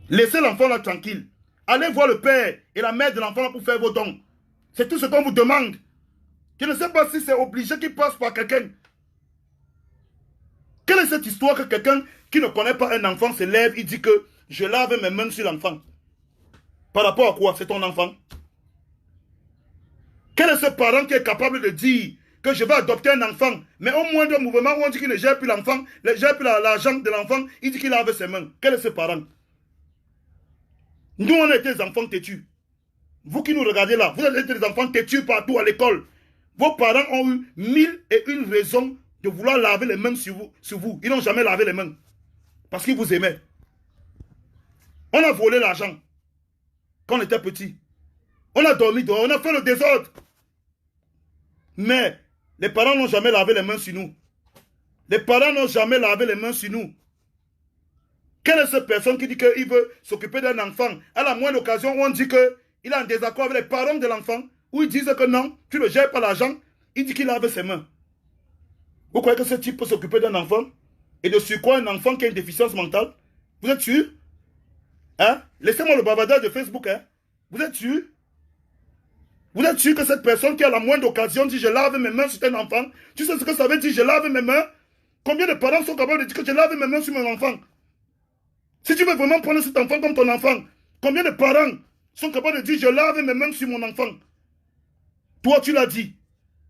Laissez l'enfant là tranquille. Allez voir le père et la mère de l'enfant pour faire vos dons. C'est tout ce qu'on vous demande. Je ne sais pas si c'est obligé qu'il passe par quelqu'un. Quelle est cette histoire que quelqu'un qui ne connaît pas un enfant se lève, il dit que je lave mes mains sur l'enfant? Par rapport à quoi? C'est ton enfant. Quel est ce parent qui est capable de dire que je vais adopter un enfant, mais au moindre mouvement où on dit qu'il ne gère plus l'enfant, ne gère plus l'argent de l'enfant, il dit qu'il lave ses mains? Quel est ce parent? Nous, on est des enfants têtus. Vous qui nous regardez là, vous êtes des enfants têtus partout à l'école. Vos parents ont eu 1001 raisons de vouloir laver les mains sur vous. Ils n'ont jamais lavé les mains. Parce qu'ils vous aimaient. On a volé l'argent quand on était petit. On a dormi dehors, on a fait le désordre. Mais les parents n'ont jamais lavé les mains sur nous. Les parents n'ont jamais lavé les mains sur nous. Quelle est cette personne qui dit qu'il veut s'occuper d'un enfant? À la moindre occasion où on dit qu'il est en désaccord avec les parents de l'enfant, où ils disent que non, tu ne gères pas l'argent, il dit qu'il lave ses mains. Vous croyez que ce type peut s'occuper d'un enfant? Et de sur quoi un enfant qui a une déficience mentale? Vous êtes sûr? Hein? Laissez-moi le bavardage de Facebook. Hein? Vous êtes sûr? Vous êtes sûr que cette personne qui a la moindre occasion dit je lave mes mains sur un enfant? Tu sais ce que ça veut dire je lave mes mains? Combien de parents sont capables de dire que je lave mes mains sur mon enfant? Si tu veux vraiment prendre cet enfant comme ton enfant, Combien de parents sont capables de dire, je lave mes mains sur mon enfant? Toi, tu l'as dit.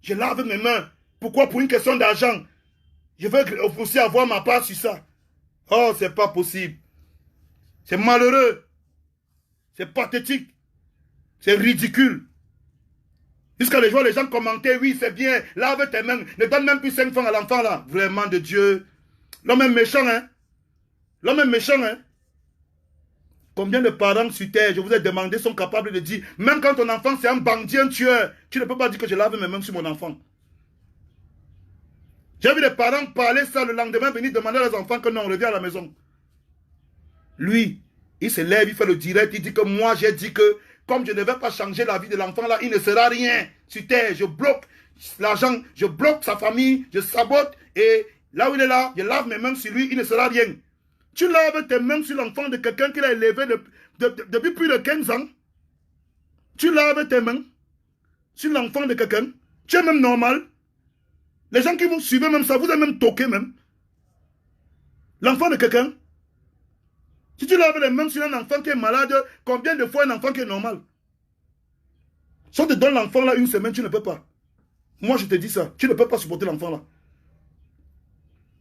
Je lave mes mains. Pourquoi? Pour une question d'argent. Je veux aussi avoir ma part sur ça. Oh, c'est pas possible. C'est malheureux. C'est pathétique. C'est ridicule. Jusqu'à les jours, les gens commentaient, oui, c'est bien, lave tes mains. Ne donne même plus 5 francs à l'enfant là. Vraiment de Dieu. L'homme est méchant, hein. L'homme est méchant, hein. Combien de parents sur terre, je vous ai demandé, sont capables de dire, même quand ton enfant c'est un bandit, un tueur, tu ne peux pas dire que je lave mes mains sur mon enfant. J'ai vu des parents parler ça le lendemain, venir demander à leurs enfants que non, on revient à la maison. Lui, il se lève, il fait le direct, il dit que moi j'ai dit que comme je ne vais pas changer la vie de l'enfant là, il ne sera rien sur terre. Je bloque l'argent, je bloque sa famille, je sabote et là où il est là, je lave mes mains sur lui, il ne sera rien. Tu laves tes mains sur l'enfant de quelqu'un qui l'a élevé depuis plus de 15 ans. Tu laves tes mains sur l'enfant de quelqu'un. Tu es même normal. Les gens qui vous suivent même ça, vous êtes même toqué même. L'enfant de quelqu'un. Si tu laves les mains sur un enfant qui est malade, combien de fois un enfant qui est normal? Si on te donne l'enfant là une semaine, tu ne peux pas. Moi je te dis ça, tu ne peux pas supporter l'enfant là.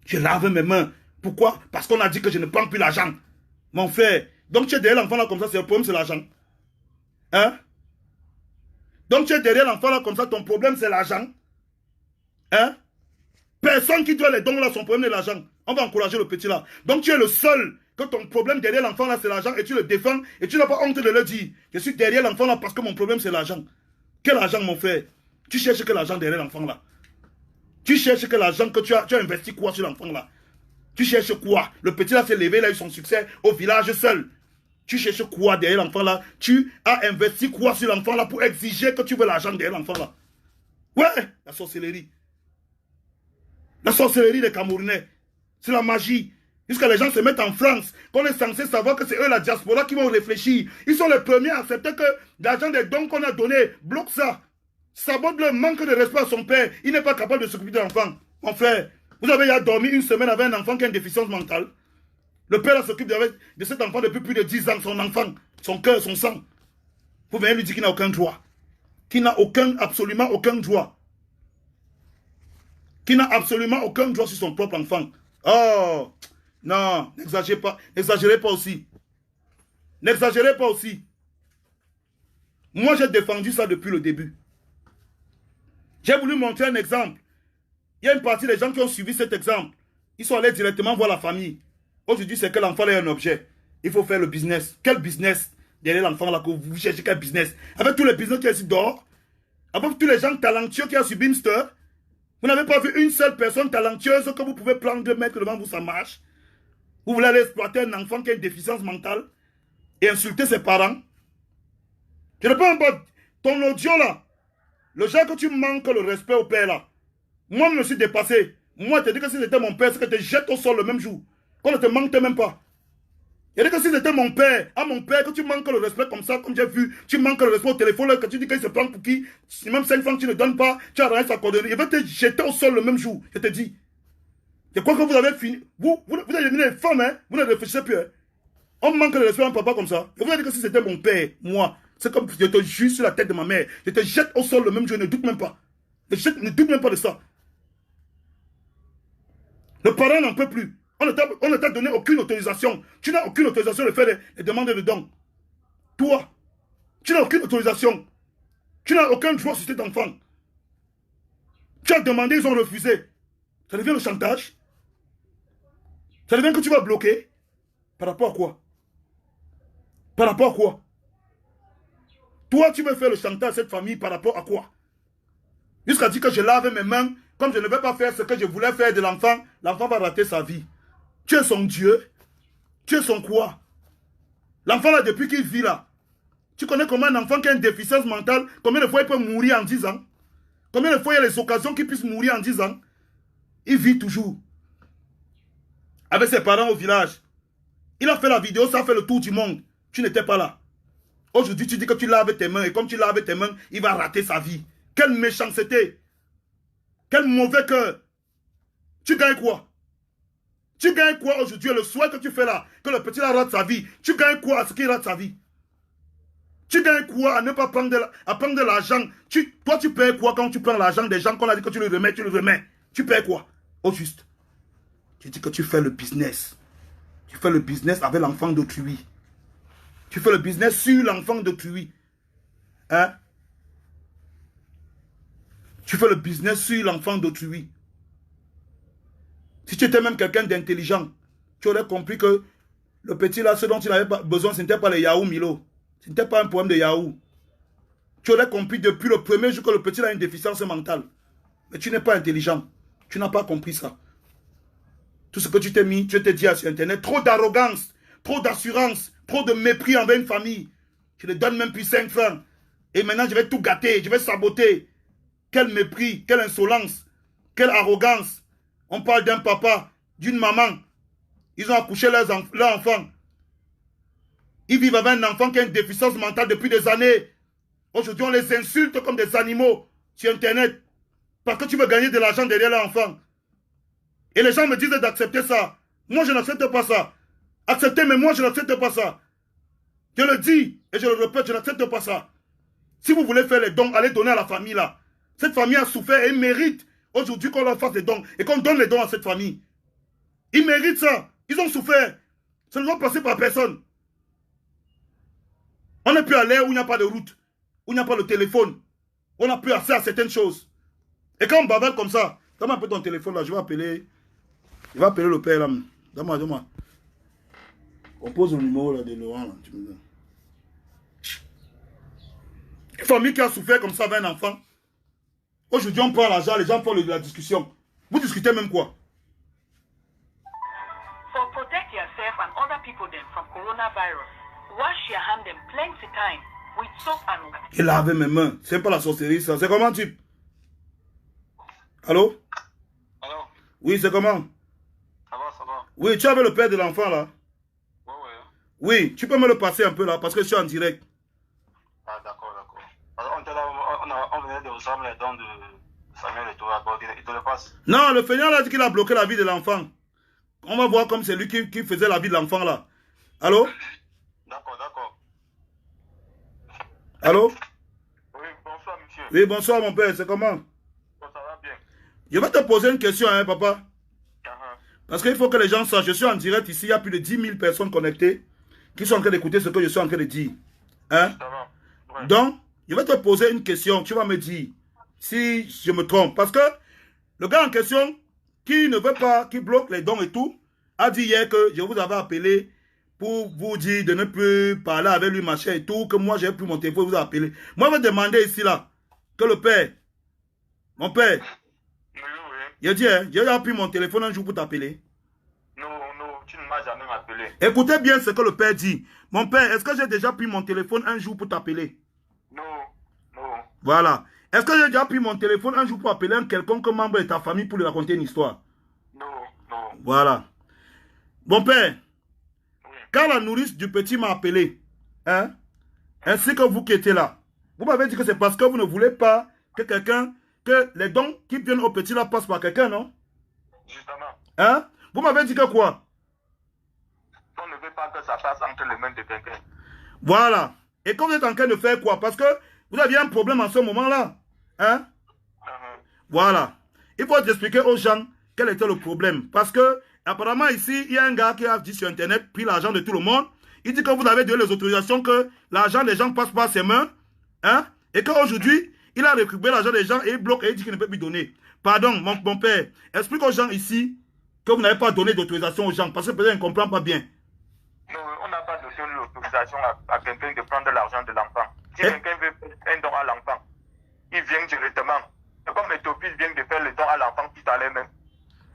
Je lave mes mains. Pourquoi? Parce qu'on a dit que je ne prends plus l'argent. Mon frère, donc tu es derrière l'enfant là comme ça, c'est le problème, c'est l'argent. Hein? Donc tu es derrière l'enfant là comme ça, ton problème c'est l'argent. Hein? Personne qui doit les dons là, son problème c'est l'argent. On va encourager le petit là. Donc tu es le seul que ton problème derrière l'enfant là c'est l'argent et tu le défends et tu n'as pas honte de le dire. Je suis derrière l'enfant là parce que mon problème c'est l'argent. Quel argent mon frère? Tu cherches que l'argent derrière l'enfant là? Tu cherches que l'argent que tu as investi quoi sur l'enfant là? Tu cherches quoi? Le petit là s'est levé, il a eu son succès au village seul. Tu cherches quoi derrière l'enfant là? Tu as investi quoi sur l'enfant là pour exiger que tu veux l'argent derrière l'enfant là? Ouais, la sorcellerie. La sorcellerie des Camerounais. C'est la magie. Jusqu'à les gens se mettent en France, qu'on est censé savoir que c'est eux la diaspora qui vont réfléchir. Ils sont les premiers à accepter que l'argent des dons qu'on a donné bloque ça. Sabote le manque de respect à son père. Il n'est pas capable de s'occuper de l'enfant. Mon frère, vous avez déjà dormi une semaine avec un enfant qui a une déficience mentale. Le père s'occupe de cet enfant depuis plus de 10 ans, son enfant, son cœur, son sang. Vous venez lui dire qu'il n'a aucun droit. Qu'il n'a absolument aucun droit. Qu'il n'a absolument aucun droit sur son propre enfant. Oh, non, n'exagérez pas. N'exagérez pas aussi. N'exagérez pas aussi. Moi, j'ai défendu ça depuis le début. J'ai voulu montrer un exemple. Il y a une partie des gens qui ont suivi cet exemple. Ils sont allés directement voir la famille. Aujourd'hui, c'est que l'enfant est un objet. Il faut faire le business. Quel business derrière l'enfant là que vous cherchez? Quel business? Avec tous les business qui sont ici dehors, avec tous les gens talentueux qui sont sur Beamster, vous n'avez pas vu une seule personne talentueuse que vous pouvez prendre, mettre devant vous, ça marche. Vous voulez aller exploiter un enfant qui a une déficience mentale et insulter ses parents. Je ne peux pas. Ton audio là, le genre que tu manques le respect au père là. Moi, je me suis dépassé. Moi, je te dis que si c'était mon père, c'est que je te jette au sol le même jour. Qu'on ne te manque même pas. Je dis que si c'était mon père, à mon père, que tu manques le respect comme ça, comme j'ai vu, tu manques le respect au téléphone, là, que tu dis qu'il se prend pour qui, si même 5 francs tu ne donnes pas, tu as rien sa coordonnée. Il va te jeter au sol le même jour. Je te dis. Je crois que vous avez fini. Vous êtes devenus des femmes, hein. Vous ne réfléchissez plus. Hein. On manque le respect à un papa comme ça. Je vous ai dit que si c'était mon père, moi, c'est comme je te jure sur la tête de ma mère. Je te jette au sol le même jour, ne doute même pas. Ne doute même pas de ça. Le parent n'en peut plus. On ne t'a donné aucune autorisation. Tu n'as aucune autorisation de faire des demandes de dons. Toi, tu n'as aucune autorisation. Tu n'as aucun droit sur cet enfant. Tu as demandé, ils ont refusé. Ça devient le chantage. Ça devient que tu vas bloquer. Par rapport à quoi? Par rapport à quoi? Toi, tu veux faire le chantage à cette famille par rapport à quoi? Jusqu'à dire que je lave mes mains, comme je ne vais pas faire ce que je voulais faire de l'enfant, l'enfant va rater sa vie. Tu es son Dieu. Tu es son quoi? L'enfant là, depuis qu'il vit là, tu connais comment un enfant qui a une déficience mentale, combien de fois il peut mourir en 10 ans? Combien de fois il y a les occasions qu'il puisse mourir en 10 ans? Il vit toujours. Avec ses parents au village. Il a fait la vidéo, ça a fait le tour du monde. Tu n'étais pas là. Aujourd'hui, tu dis que tu laves tes mains et comme tu laves tes mains, il va rater sa vie. Quelle méchanceté. Quel mauvais cœur. Tu gagnes quoi? Tu gagnes quoi aujourd'hui? Le souhait que tu fais là, que le petit là rate sa vie. Tu gagnes quoi à ce qu'il rate sa vie? Tu gagnes quoi à ne pas prendre de l'argent? Toi, tu payes quoi quand tu prends l'argent des gens qu'on a dit que tu le remets? Tu payes quoi? Au juste. Tu dis que tu fais le business. Tu fais le business avec l'enfant d'autrui. Tu fais le business sur l'enfant d'autrui. Hein? Tu fais le business sur l'enfant d'autrui. Si tu étais même quelqu'un d'intelligent, tu aurais compris que le petit là, ce dont il avait besoin, ce n'était pas les Yahoo Milo. Ce n'était pas un problème de Yahoo. Tu aurais compris depuis le premier jour que le petit a une déficience mentale. Mais tu n'es pas intelligent. Tu n'as pas compris ça. Tout ce que tu t'es mis, tu t'es dit sur Internet, trop d'arrogance, trop d'assurance, trop de mépris envers une famille. Tu ne donnes même plus 5 francs. Et maintenant, je vais tout gâter, je vais saboter. Quel mépris, quelle insolence, quelle arrogance. On parle d'un papa, d'une maman. Ils ont accouché leur enfant. Ils vivent avec un enfant qui a une déficience mentale depuis des années. Aujourd'hui, on les insulte comme des animaux sur Internet. Parce que tu veux gagner de l'argent derrière l'enfant. Et les gens me disent d'accepter ça. Moi, je n'accepte pas ça. Acceptez, mais moi, je n'accepte pas ça. Je le dis et je le répète, je n'accepte pas ça. Si vous voulez faire les dons, allez donner à la famille là. Cette famille a souffert et mérite aujourd'hui qu'on leur fasse des dons et qu'on donne les dons à cette famille. Ils méritent ça. Ils ont souffert. Ça ne doit passer par personne. On n'est plus à l'ère où il n'y a pas de route, où il n'y a pas de téléphone. On n'a plus accès à certaines choses. Et quand on bavale comme ça, donne-moi un peu ton téléphone là, je vais appeler le père là. Donne-moi. On pose le numéro là de Laurent là. Tu me donnes. Une famille qui a souffert comme ça avec un enfant. Aujourd'hui on prend l'argent, les gens font la discussion. Vous discutez même quoi? For protect yourself and other people then from coronavirus, wash your hands plenty time with soap and water. Et laver mes mains, c'est pas la sorcellerie ça. C'est comment type? Allô? Allô? Oui, c'est comment? Ça va. Oui, tu avais le père de l'enfant là? Ouais. Oui, tu peux me le passer un peu là parce que je suis en direct. Ah, d'accord. On venait de recevoir les dons de Samuel et toi, il te le passe. Non, le feignant a dit qu'il a bloqué la vie de l'enfant. On va voir comme c'est lui qui faisait la vie de l'enfant là. Allô? D'accord. Allô? Oui, bonsoir monsieur. Oui, bonsoir mon père, c'est comment? Bon, ça va bien. Je vais te poser une question, hein, papa. Uh-huh. Parce qu'il faut que les gens sachent, je suis en direct ici, il y a plus de 10 000 personnes connectées qui sont en train d'écouter ce que je suis en train de dire. Hein? Ça va. Ouais. Donc, je vais te poser une question, tu vas me dire si je me trompe. Parce que le gars en question, qui ne veut pas, qui bloque les dons et tout, a dit hier que je vous avais appelé pour vous dire de ne plus parler avec lui, machin et tout, que moi j'ai pris mon téléphone, vous a appelé. Moi, je vais demander ici, là, que le père, mon père, Oui. il a dit, hein, j'ai pris mon téléphone un jour pour t'appeler. Non, tu ne m'as jamais appelé. Écoutez bien ce que le père dit. Mon père, est-ce que j'ai déjà pris mon téléphone un jour pour t'appeler? Non. Voilà. Est-ce que j'ai déjà pris mon téléphone un jour pour appeler un quelconque membre de ta famille pour lui raconter une histoire? Non. Voilà. Mon père, Oui. quand la nourrice du petit m'a appelé, hein, ainsi que vous qui étiez là, vous m'avez dit que c'est parce que vous ne voulez pas que les dons qui viennent au petit là passent par quelqu'un, non? Justement. Hein? Vous m'avez dit que quoi? On ne veut pas que ça passe entre les mains de quelqu'un. Voilà. Et quand vous êtes en train de faire quoi? Parce que vous aviez un problème en ce moment-là. Hein? Uh-huh. Voilà. Il faut expliquer aux gens quel était le problème. Parce que, apparemment, ici, il y a un gars qui a dit sur Internet, pris l'argent de tout le monde. Il dit que vous avez donné les autorisations que l'argent des gens passe par ses mains. Hein? Et qu'aujourd'hui, il a récupéré l'argent des gens et il bloque et il dit qu'il ne peut plus donner. Pardon, mon père, explique aux gens ici que vous n'avez pas donné d'autorisation aux gens. Parce que peut-être ils ne comprennent pas bien. Non, on n'a pas donné l'autorisation à quelqu'un de prendre l'argent de l'enfant. Si quelqu'un veut faire un don à l'enfant, il vient directement. C'est comme les Topis viennent de faire le don à l'enfant tout à l'heure même.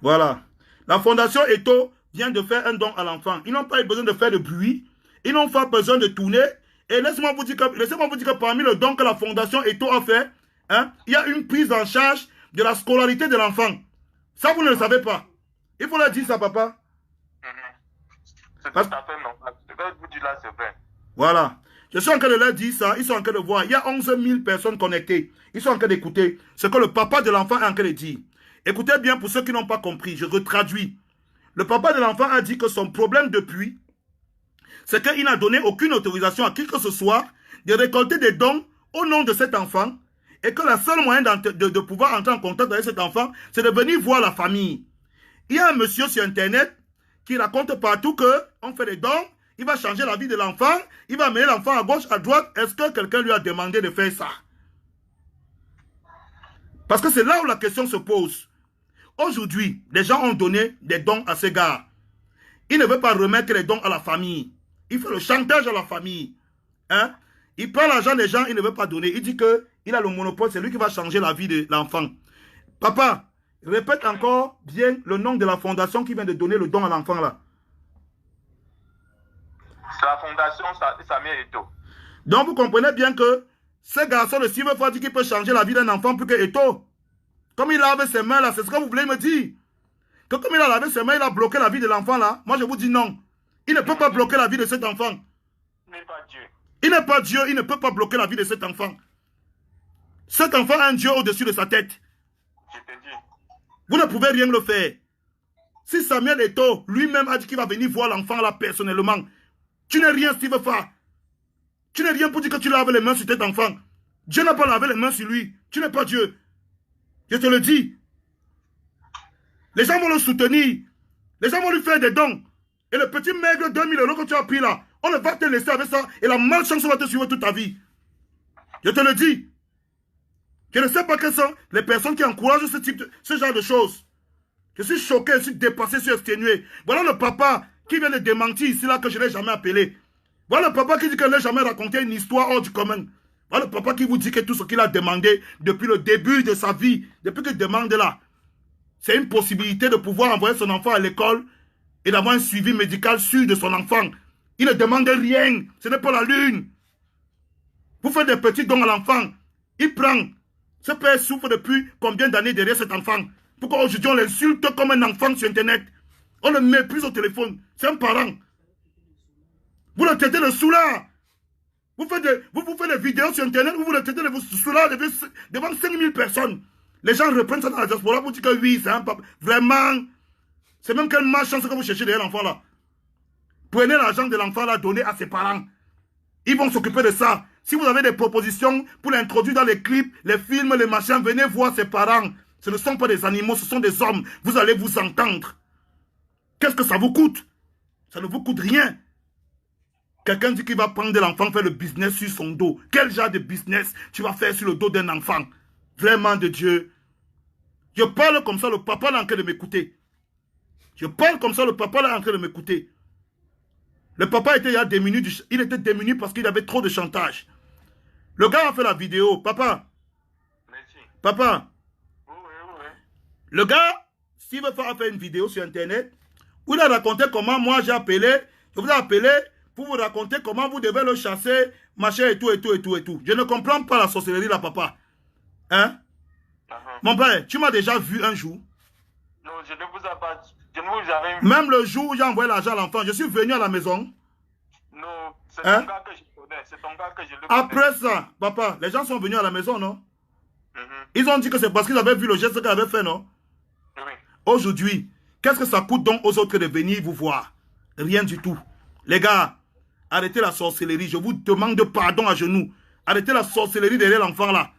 Voilà. La fondation Eto vient de faire un don à l'enfant. Ils n'ont pas eu besoin de faire de bruit. Ils n'ont pas besoin de tourner. Et laissez-moi vous dire que parmi le don que la fondation Eto a fait, hein, il y a une prise en charge de la scolarité de l'enfant. Ça, vous ne le savez pas. Il faut leur dire ça, papa. C'est tout à fait normal. Ce que vous dites là, c'est vrai. Voilà. Je suis en train de leur dire ça. Ils sont en train de voir. Il y a 11 000 personnes connectées. Ils sont en train d'écouter ce que le papa de l'enfant est en train de dire. Écoutez bien pour ceux qui n'ont pas compris. Je retraduis. Le papa de l'enfant a dit que son problème depuis, c'est qu'il n'a donné aucune autorisation à qui que ce soit de récolter des dons au nom de cet enfant et que la seule moyen de pouvoir entrer en contact avec cet enfant, c'est de venir voir la famille. Il y a un monsieur sur Internet qui raconte partout qu'on fait des dons, il va changer la vie de l'enfant, il va amener l'enfant à gauche, à droite. Est-ce que quelqu'un lui a demandé de faire ça? Parce que c'est là où la question se pose. Aujourd'hui, les gens ont donné des dons à ces gars. Il ne veut pas remettre les dons à la famille. Il fait le chantage à la famille. Hein? Il prend l'argent des gens, il ne veut pas donner. Il dit qu'il a le monopole, c'est lui qui va changer la vie de l'enfant. Papa, répète encore bien le nom de la fondation qui vient de donner le don à l'enfant là. C'est la fondation Samuel Eto'o. Donc vous comprenez bien que ce garçon de Silver Ford dit qu'il peut changer la vie d'un enfant plus que Eto'o. Comme il lave ses mains là, c'est ce que vous voulez me dire. Que comme il a lavé ses mains, il a bloqué la vie de l'enfant là. Moi je vous dis non. Il ne peut pas bloquer la vie de cet enfant. Il n'est pas Dieu. Il n'est pas Dieu, il ne peut pas bloquer la vie de cet enfant. Cet enfant a un Dieu au-dessus de sa tête. Je te dis. Vous ne pouvez rien le faire. Si Samuel Eto'o lui-même a dit qu'il va venir voir l'enfant là personnellement, tu n'es rien, Steve Fa. Tu n'es rien pour dire que tu laves les mains sur cet enfant. Dieu n'a pas lavé les mains sur lui. Tu n'es pas Dieu. Je te le dis. Les gens vont le soutenir. Les gens vont lui faire des dons. Et le petit maigre 2000 € que tu as pris là, on ne va te laisser avec ça. Et la malchance va te suivre toute ta vie. Je te le dis. Je ne sais pas quelles sont les personnes qui encouragent ce genre de choses. Je suis choqué, je suis dépassé, je suis exténué. Voilà le papa qui vient de démentir ici là que je n'ai jamais appelé. Voilà le papa qui dit qu'il n'a jamais raconté une histoire hors du commun. Voilà le papa qui vous dit que tout ce qu'il a demandé depuis le début de sa vie, depuis qu'il demande là, c'est une possibilité de pouvoir envoyer son enfant à l'école et d'avoir un suivi médical sûr de son enfant. Il ne demande rien, ce n'est pas la lune. Vous faites des petits dons à l'enfant, il prend. Ce père souffre depuis combien d'années derrière cet enfant? Pourquoi aujourd'hui on l'insulte comme un enfant sur Internet? On le méprise au téléphone. C'est un parent. Vous le traitez de soulard. Vous faites des vidéos sur Internet, vous le traitez de soulard devant 5000 personnes. Les gens reprennent ça dans la diaspora pour dire que oui, c'est un papa. Vraiment, c'est même quelle malchance que vous cherchez derrière l'enfant là. Prenez l'argent de l'enfant là, donnez à ses parents. Ils vont s'occuper de ça. Si vous avez des propositions pour l'introduire dans les clips, les films, les machins, venez voir ses parents. Ce ne sont pas des animaux, ce sont des hommes. Vous allez vous entendre. Qu'est-ce que ça vous coûte? Ça ne vous coûte rien. Quelqu'un dit qu'il va prendre de l'enfant, faire le business sur son dos. Quel genre de business tu vas faire sur le dos d'un enfant? Vraiment de Dieu. Je parle comme ça, le papa est en train de m'écouter. Je parle comme ça, le papa est en train de m'écouter. Le papa était démuni, il était démuni parce qu'il avait trop de chantage. Le gars a fait la vidéo. Papa. Merci. Papa. Oui. Le gars, Steve Fa a fait une vidéo sur Internet où il a raconté comment moi j'ai appelé. Je vous ai appelé pour vous raconter comment vous devez le chasser, machin et tout. Je ne comprends pas la sorcellerie là, papa. Hein? Mon père, tu m'as déjà vu un jour? Non, je ne vous ai pas... Je ne vous avais vu. Même le jour où j'ai envoyé l'argent à l'enfant, je suis venu à la maison. Non, c'est ton gars que je connais. C'est ton gars que je le connais. Après ça, papa, les gens sont venus à la maison, non? Ils ont dit que c'est parce qu'ils avaient vu le geste qu'il avait fait, non? Oui. Aujourd'hui, qu'est-ce que ça coûte donc aux autres de venir vous voir? Rien du tout. Les gars, arrêtez la sorcellerie. Je vous demande pardon à genoux. Arrêtez la sorcellerie derrière l'enfant là.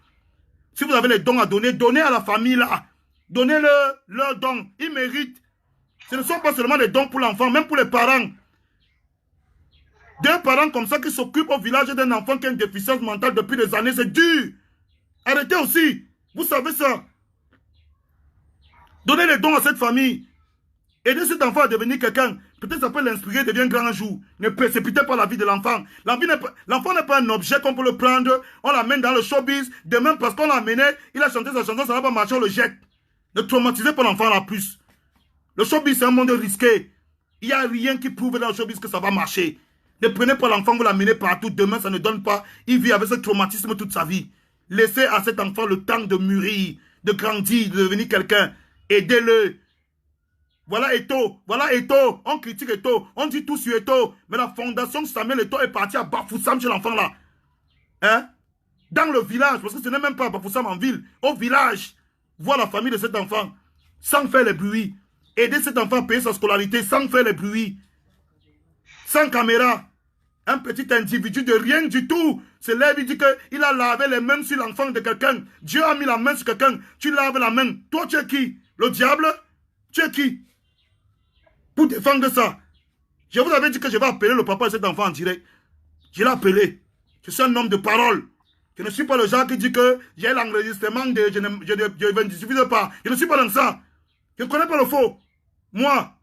Si vous avez les dons à donner, donnez à la famille là. Donnez-leur leurs dons. Ils méritent. Ce ne sont pas seulement des dons pour l'enfant, même pour les parents. Deux parents comme ça qui s'occupent au village d'un enfant qui a une déficience mentale depuis des années, c'est dur. Arrêtez aussi. Vous savez ça. Donnez les dons à cette famille. Aidez cet enfant à devenir quelqu'un. Peut-être ça peut l'inspirer, devient grand un jour. Ne précipitez pas la vie de l'enfant. L'enfant n'est pas un objet qu'on peut le prendre. On l'amène dans le showbiz. Demain, parce qu'on l'a amené, il a chanté sa chanson, ça va pas marcher, on le jette. Ne traumatisez pas l'enfant là plus. Le showbiz, c'est un monde risqué. Il n'y a rien qui prouve dans le showbiz que ça va marcher. Ne prenez pas l'enfant, vous l'amenez partout. Demain, ça ne donne pas. Il vit avec ce traumatisme toute sa vie. Laissez à cet enfant le temps de mûrir, de grandir, de devenir quelqu'un. Aidez-le. Voilà Eto'o. On critique Eto'o. On dit tout sur Eto'o. Mais la fondation Samuel Eto'o est partie à Bafoussam chez l'enfant là. Hein? Dans le village, parce que ce n'est même pas à Bafoussam en ville. Au village, voir la famille de cet enfant sans faire les bruits. Aider cet enfant à payer sa scolarité sans faire les bruits. Sans caméra. Un petit individu de rien du tout se lève, il dit qu'il a lavé les mains sur l'enfant de quelqu'un. Dieu a mis la main sur quelqu'un. Tu laves la main. Toi, tu es qui? Le diable? Tu es qui? Pour défendre ça. Je vous avais dit que je vais appeler le papa de cet enfant en direct. Je l'ai appelé. Je suis un homme de parole. Je ne suis pas le genre qui dit que j'ai l'enregistrement de... Je ne diffuse pas. Je ne suis pas dans ça. Je ne connais pas le faux. Moi,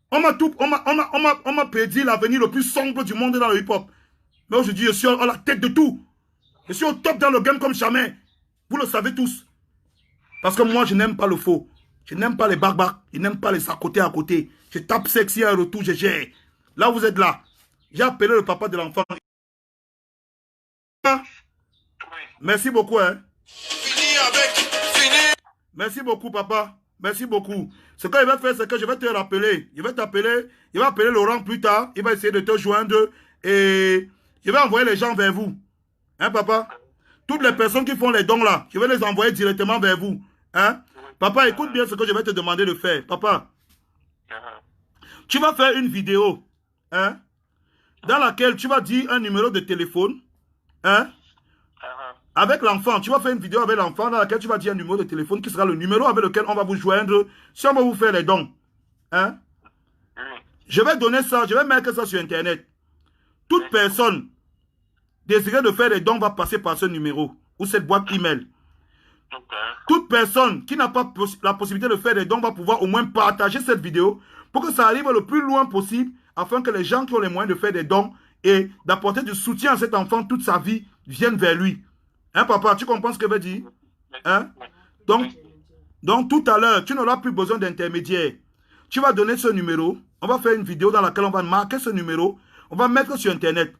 on m'a prédit l'avenir le plus sombre du monde dans le hip-hop. Mais aujourd'hui, je suis à la tête de tout. Je suis au top dans le game comme jamais. Vous le savez tous. Parce que moi, je n'aime pas le faux. Je n'aime pas les barbares. Je n'aime pas les à côté. Je tape sexy à un retour, je gère. Là, vous êtes là. J'ai appelé le papa de l'enfant. Merci beaucoup, hein. Merci beaucoup, papa. Merci beaucoup. Ce qu'il va faire, c'est que je vais te rappeler. Il va t'appeler. Il va appeler Laurent plus tard. Il va essayer de te joindre. Et je vais envoyer les gens vers vous. Hein, papa? Toutes les personnes qui font les dons là, je vais les envoyer directement vers vous. Hein? Papa, écoute bien ce que je vais te demander de faire. Papa, tu vas faire une vidéo. Hein? Dans laquelle tu vas dire un numéro de téléphone. Hein? Avec l'enfant, tu vas faire une vidéo avec l'enfant dans laquelle tu vas dire un numéro de téléphone qui sera le numéro avec lequel on va vous joindre si on va vous faire les dons. Hein? Je vais donner ça, je vais mettre ça sur Internet. Toute personne désirée de faire les dons va passer par ce numéro ou cette boîte email. Toute personne qui n'a pas la possibilité de faire des dons va pouvoir au moins partager cette vidéo pour que ça arrive le plus loin possible afin que les gens qui ont les moyens de faire des dons et d'apporter du soutien à cet enfant toute sa vie viennent vers lui. Hein, papa, tu comprends ce que je veux dire? Hein? Donc, tout à l'heure, tu n'auras plus besoin d'intermédiaire. Tu vas donner ce numéro. On va faire une vidéo dans laquelle on va marquer ce numéro. On va mettre sur Internet.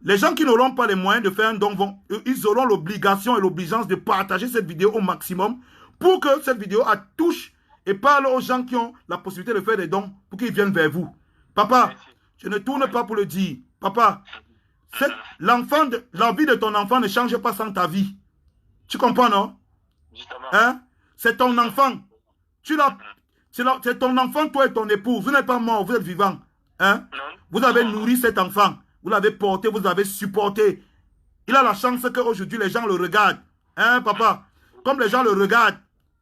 Les gens qui n'auront pas les moyens de faire un don, ils auront l'obligation et l'obligeance de partager cette vidéo au maximum pour que cette vidéo touche et parle aux gens qui ont la possibilité de faire des dons pour qu'ils viennent vers vous. Papa, je ne tourne pas pour le dire. Papa, la vie de ton enfant ne change pas sans ta vie. Tu comprends, non? Hein? C'est ton enfant. C'est ton enfant, toi et ton épouse. Vous n'êtes pas mort, vous êtes vivant. Hein? Vous avez nourri cet enfant. Vous l'avez porté, vous l'avez supporté. Il a la chance qu'aujourd'hui, les gens le regardent. Hein, papa? Comme les gens le regardent,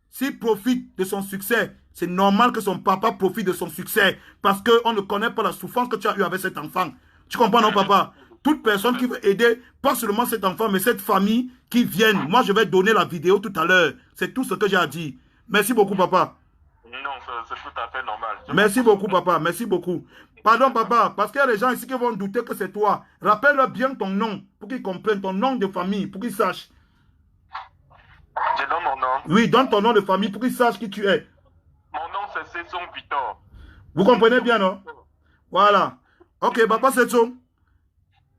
s'il profite de son succès, c'est normal que son papa profite de son succès. Parce qu'on ne connaît pas la souffrance que tu as eue avec cet enfant. Tu comprends, non, papa? Toute personne qui veut aider, pas seulement cet enfant, mais cette famille qui vienne. Moi, je vais donner la vidéo tout à l'heure. C'est tout ce que j'ai à dire. Merci beaucoup, papa. Non, c'est tout à fait normal. Merci beaucoup, papa. Merci beaucoup. Pardon, papa, parce qu'il y a des gens ici qui vont douter que c'est toi. Rappelle-leur bien ton nom, pour qu'ils comprennent ton nom de famille, pour qu'ils sachent. Je donne mon nom. Oui, donne ton nom de famille pour qu'ils sachent qui tu es. Mon nom, c'est Setson Victor. Vous comprenez bien, non? Voilà. Ok, papa Setson.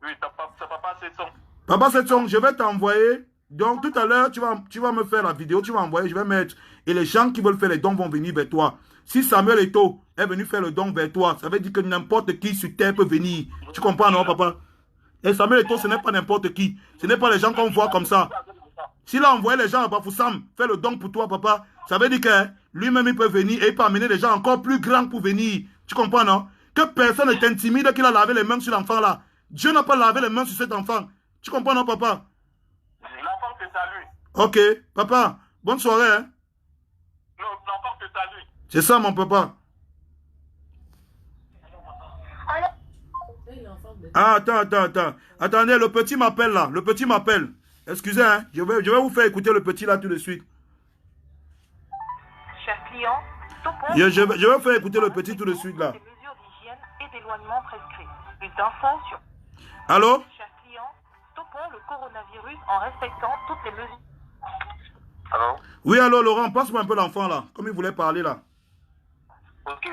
Oui, c'est papa Setson. Papa Setson, je vais t'envoyer. Donc, tout à l'heure, tu vas me faire la vidéo, tu vas envoyer, je vais mettre. Et les gens qui veulent faire les dons vont venir vers toi. Si Samuel Eto'o est venu faire le don vers toi, ça veut dire que n'importe qui sur terre peut venir. Tu comprends, non, papa? Et Samuel Eto'o, ce n'est pas n'importe qui. Ce n'est pas les gens qu'on voit comme ça. S'il a envoyé les gens à Bafoussam faire le don pour toi, papa, ça veut dire que lui-même, il peut venir et il peut amener des gens encore plus grands pour venir. Tu comprends, non? Que personne ne t'intimide qu'il a lavé les mains sur l'enfant là. Dieu n'a pas lavé les mains sur cet enfant. Tu comprends, non, papa? L'enfant te salue. Ok, papa, bonne soirée, hein? Non, l'enfant te salue. C'est ça, mon papa. Ah, attends. Attendez, le petit m'appelle là. Le petit m'appelle. Excusez, hein. Je vais vous faire écouter le petit là tout de suite. Cher client, Je vais vous faire écouter le petit tout de suite là. des mesures d'hygiène et d'éloignement prescrites. Plus d'infos sur... Allô? Cher client, stoppons le coronavirus en respectant toutes les mesures. Alors? Oui, allô, Laurent, passe-moi un peu l'enfant là. Comme il voulait parler là. Ok.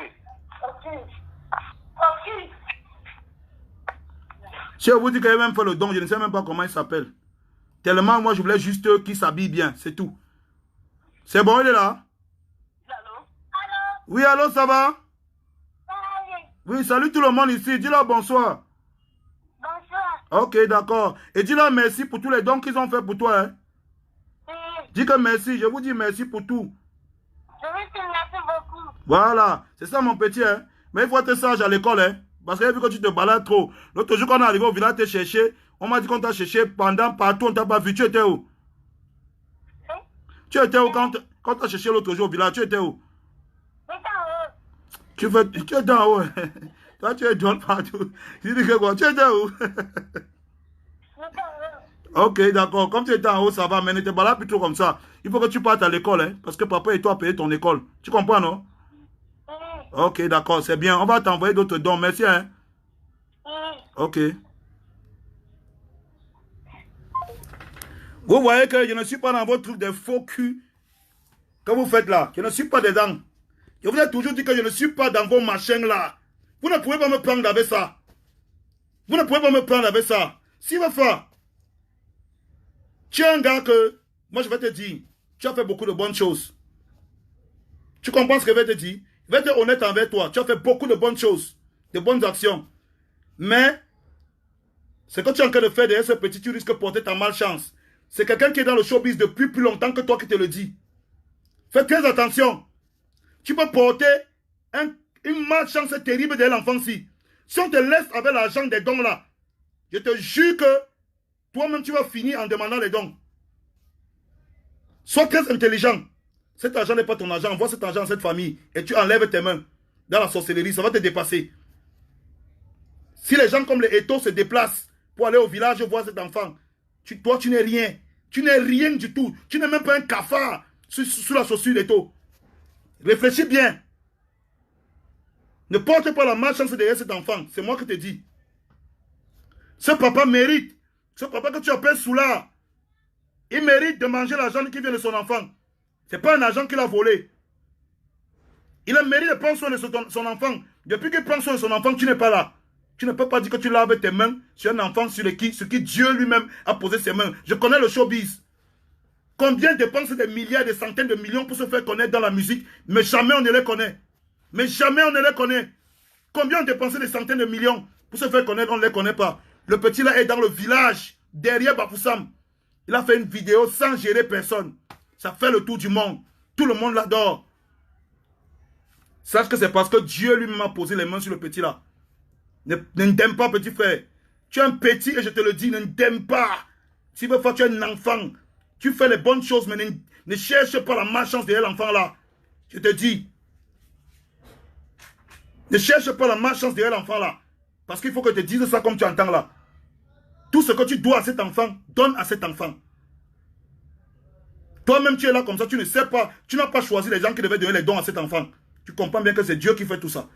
Si je vous dis qu'il a même fait le don, je ne sais même pas comment il s'appelle. Tellement, moi, je voulais juste qu'il s'habille bien, c'est tout. C'est bon, il est là? Allô? Oui, allô, ça va? Oui, salut tout le monde ici. Dis-leur bonsoir. Bonsoir. Ok, d'accord. Et dis-leur merci pour tous les dons qu'ils ont fait pour toi. Hein? Oui. Dis que merci, je vous dis merci pour tout. Je vous remercie beaucoup. Voilà, c'est ça mon petit. Hein? Mais il faut être sage à l'école. Hein? Parce que vu que tu te balades trop. L'autre jour, quand on est arrivé au village, te chercher. On m'a dit qu'on t'a cherché pendant partout, on t'a pas vu. Tu étais où? Tu étais où quand t'as cherché l'autre jour au village? Tu étais où? Tu étais en haut. Toi, tu es drôle partout. Tu dis que quoi? Tu étais où? Ok, d'accord. Comme tu étais en haut, ça va. Mais ne te balade plus trop comme ça. Il faut que tu partes à l'école, hein, parce que papa et toi payé ton école. Tu comprends, non? Ok, d'accord, c'est bien. On va t'envoyer d'autres dons. Merci, hein? Ok. Vous voyez que je ne suis pas dans votre truc de faux cul que vous faites là. Je ne suis pas dedans. Je vous ai toujours dit que je ne suis pas dans vos machins là. Vous ne pouvez pas me prendre avec ça. Vous ne pouvez pas me prendre avec ça. Si vous faites, tu es un gars que, moi je vais te dire, tu as fait beaucoup de bonnes choses. Tu comprends ce que je vais te dire? Je vais être honnête envers toi. Tu as fait beaucoup de bonnes choses, de bonnes actions. Mais, ce que tu es en train de faire derrière ce petit, tu risques de porter ta malchance. C'est quelqu'un qui est dans le showbiz depuis plus longtemps que toi qui te le dit. Fais très attention. Tu peux porter une malchance terrible derrière l'enfant-ci. Si on te laisse avec l'argent des dons là, je te jure que toi-même tu vas finir en demandant les dons. Sois très intelligent. Cet argent n'est pas ton argent. Envoie cet argent à cette famille et tu enlèves tes mains dans la sorcellerie. Ça va te dépasser. Si les gens comme les Eto se déplacent pour aller au village voir cet enfant, toi tu n'es rien. Tu n'es rien du tout. Tu n'es même pas un cafard sous la chaussure d'Eto. Réfléchis bien. Ne porte pas la malchance derrière cet enfant. C'est moi qui te dis. Ce papa mérite. Ce papa que tu appelles Soula, il mérite de manger l'argent qui vient de son enfant. Ce n'est pas un argent qu'il a volé. Il a mérite de prendre soin de son enfant. Depuis qu'il prend soin de son enfant, tu n'es pas là. Tu ne peux pas dire que tu laves tes mains sur un enfant sur qui Dieu lui-même a posé ses mains. Je connais le showbiz. Combien dépensent des milliards, des centaines de millions pour se faire connaître dans la musique, mais jamais on ne les connaît. Mais jamais on ne les connaît. Combien ont dépensé des centaines de millions pour se faire connaître, on ne les connaît pas. Le petit là est dans le village, derrière Bafoussam. Il a fait une vidéo sans gérer personne. Ça fait le tour du monde. Tout le monde l'adore. Sache que c'est parce que Dieu lui-même a posé les mains sur le petit là. Ne t'aime pas, petit frère. Tu es un petit et je te le dis, ne t'aime pas. Si tu es un enfant, tu fais les bonnes choses, mais ne cherche pas la malchance derrière l'enfant là. Je te dis. Ne cherche pas la malchance derrière l'enfant là. Parce qu'il faut que tu te dises ça comme tu entends là. Tout ce que tu dois à cet enfant, donne à cet enfant. Toi-même, tu es là comme ça, tu ne sais pas, tu n'as pas choisi les gens qui devaient donner les dons à cet enfant. Tu comprends bien que c'est Dieu qui fait tout ça.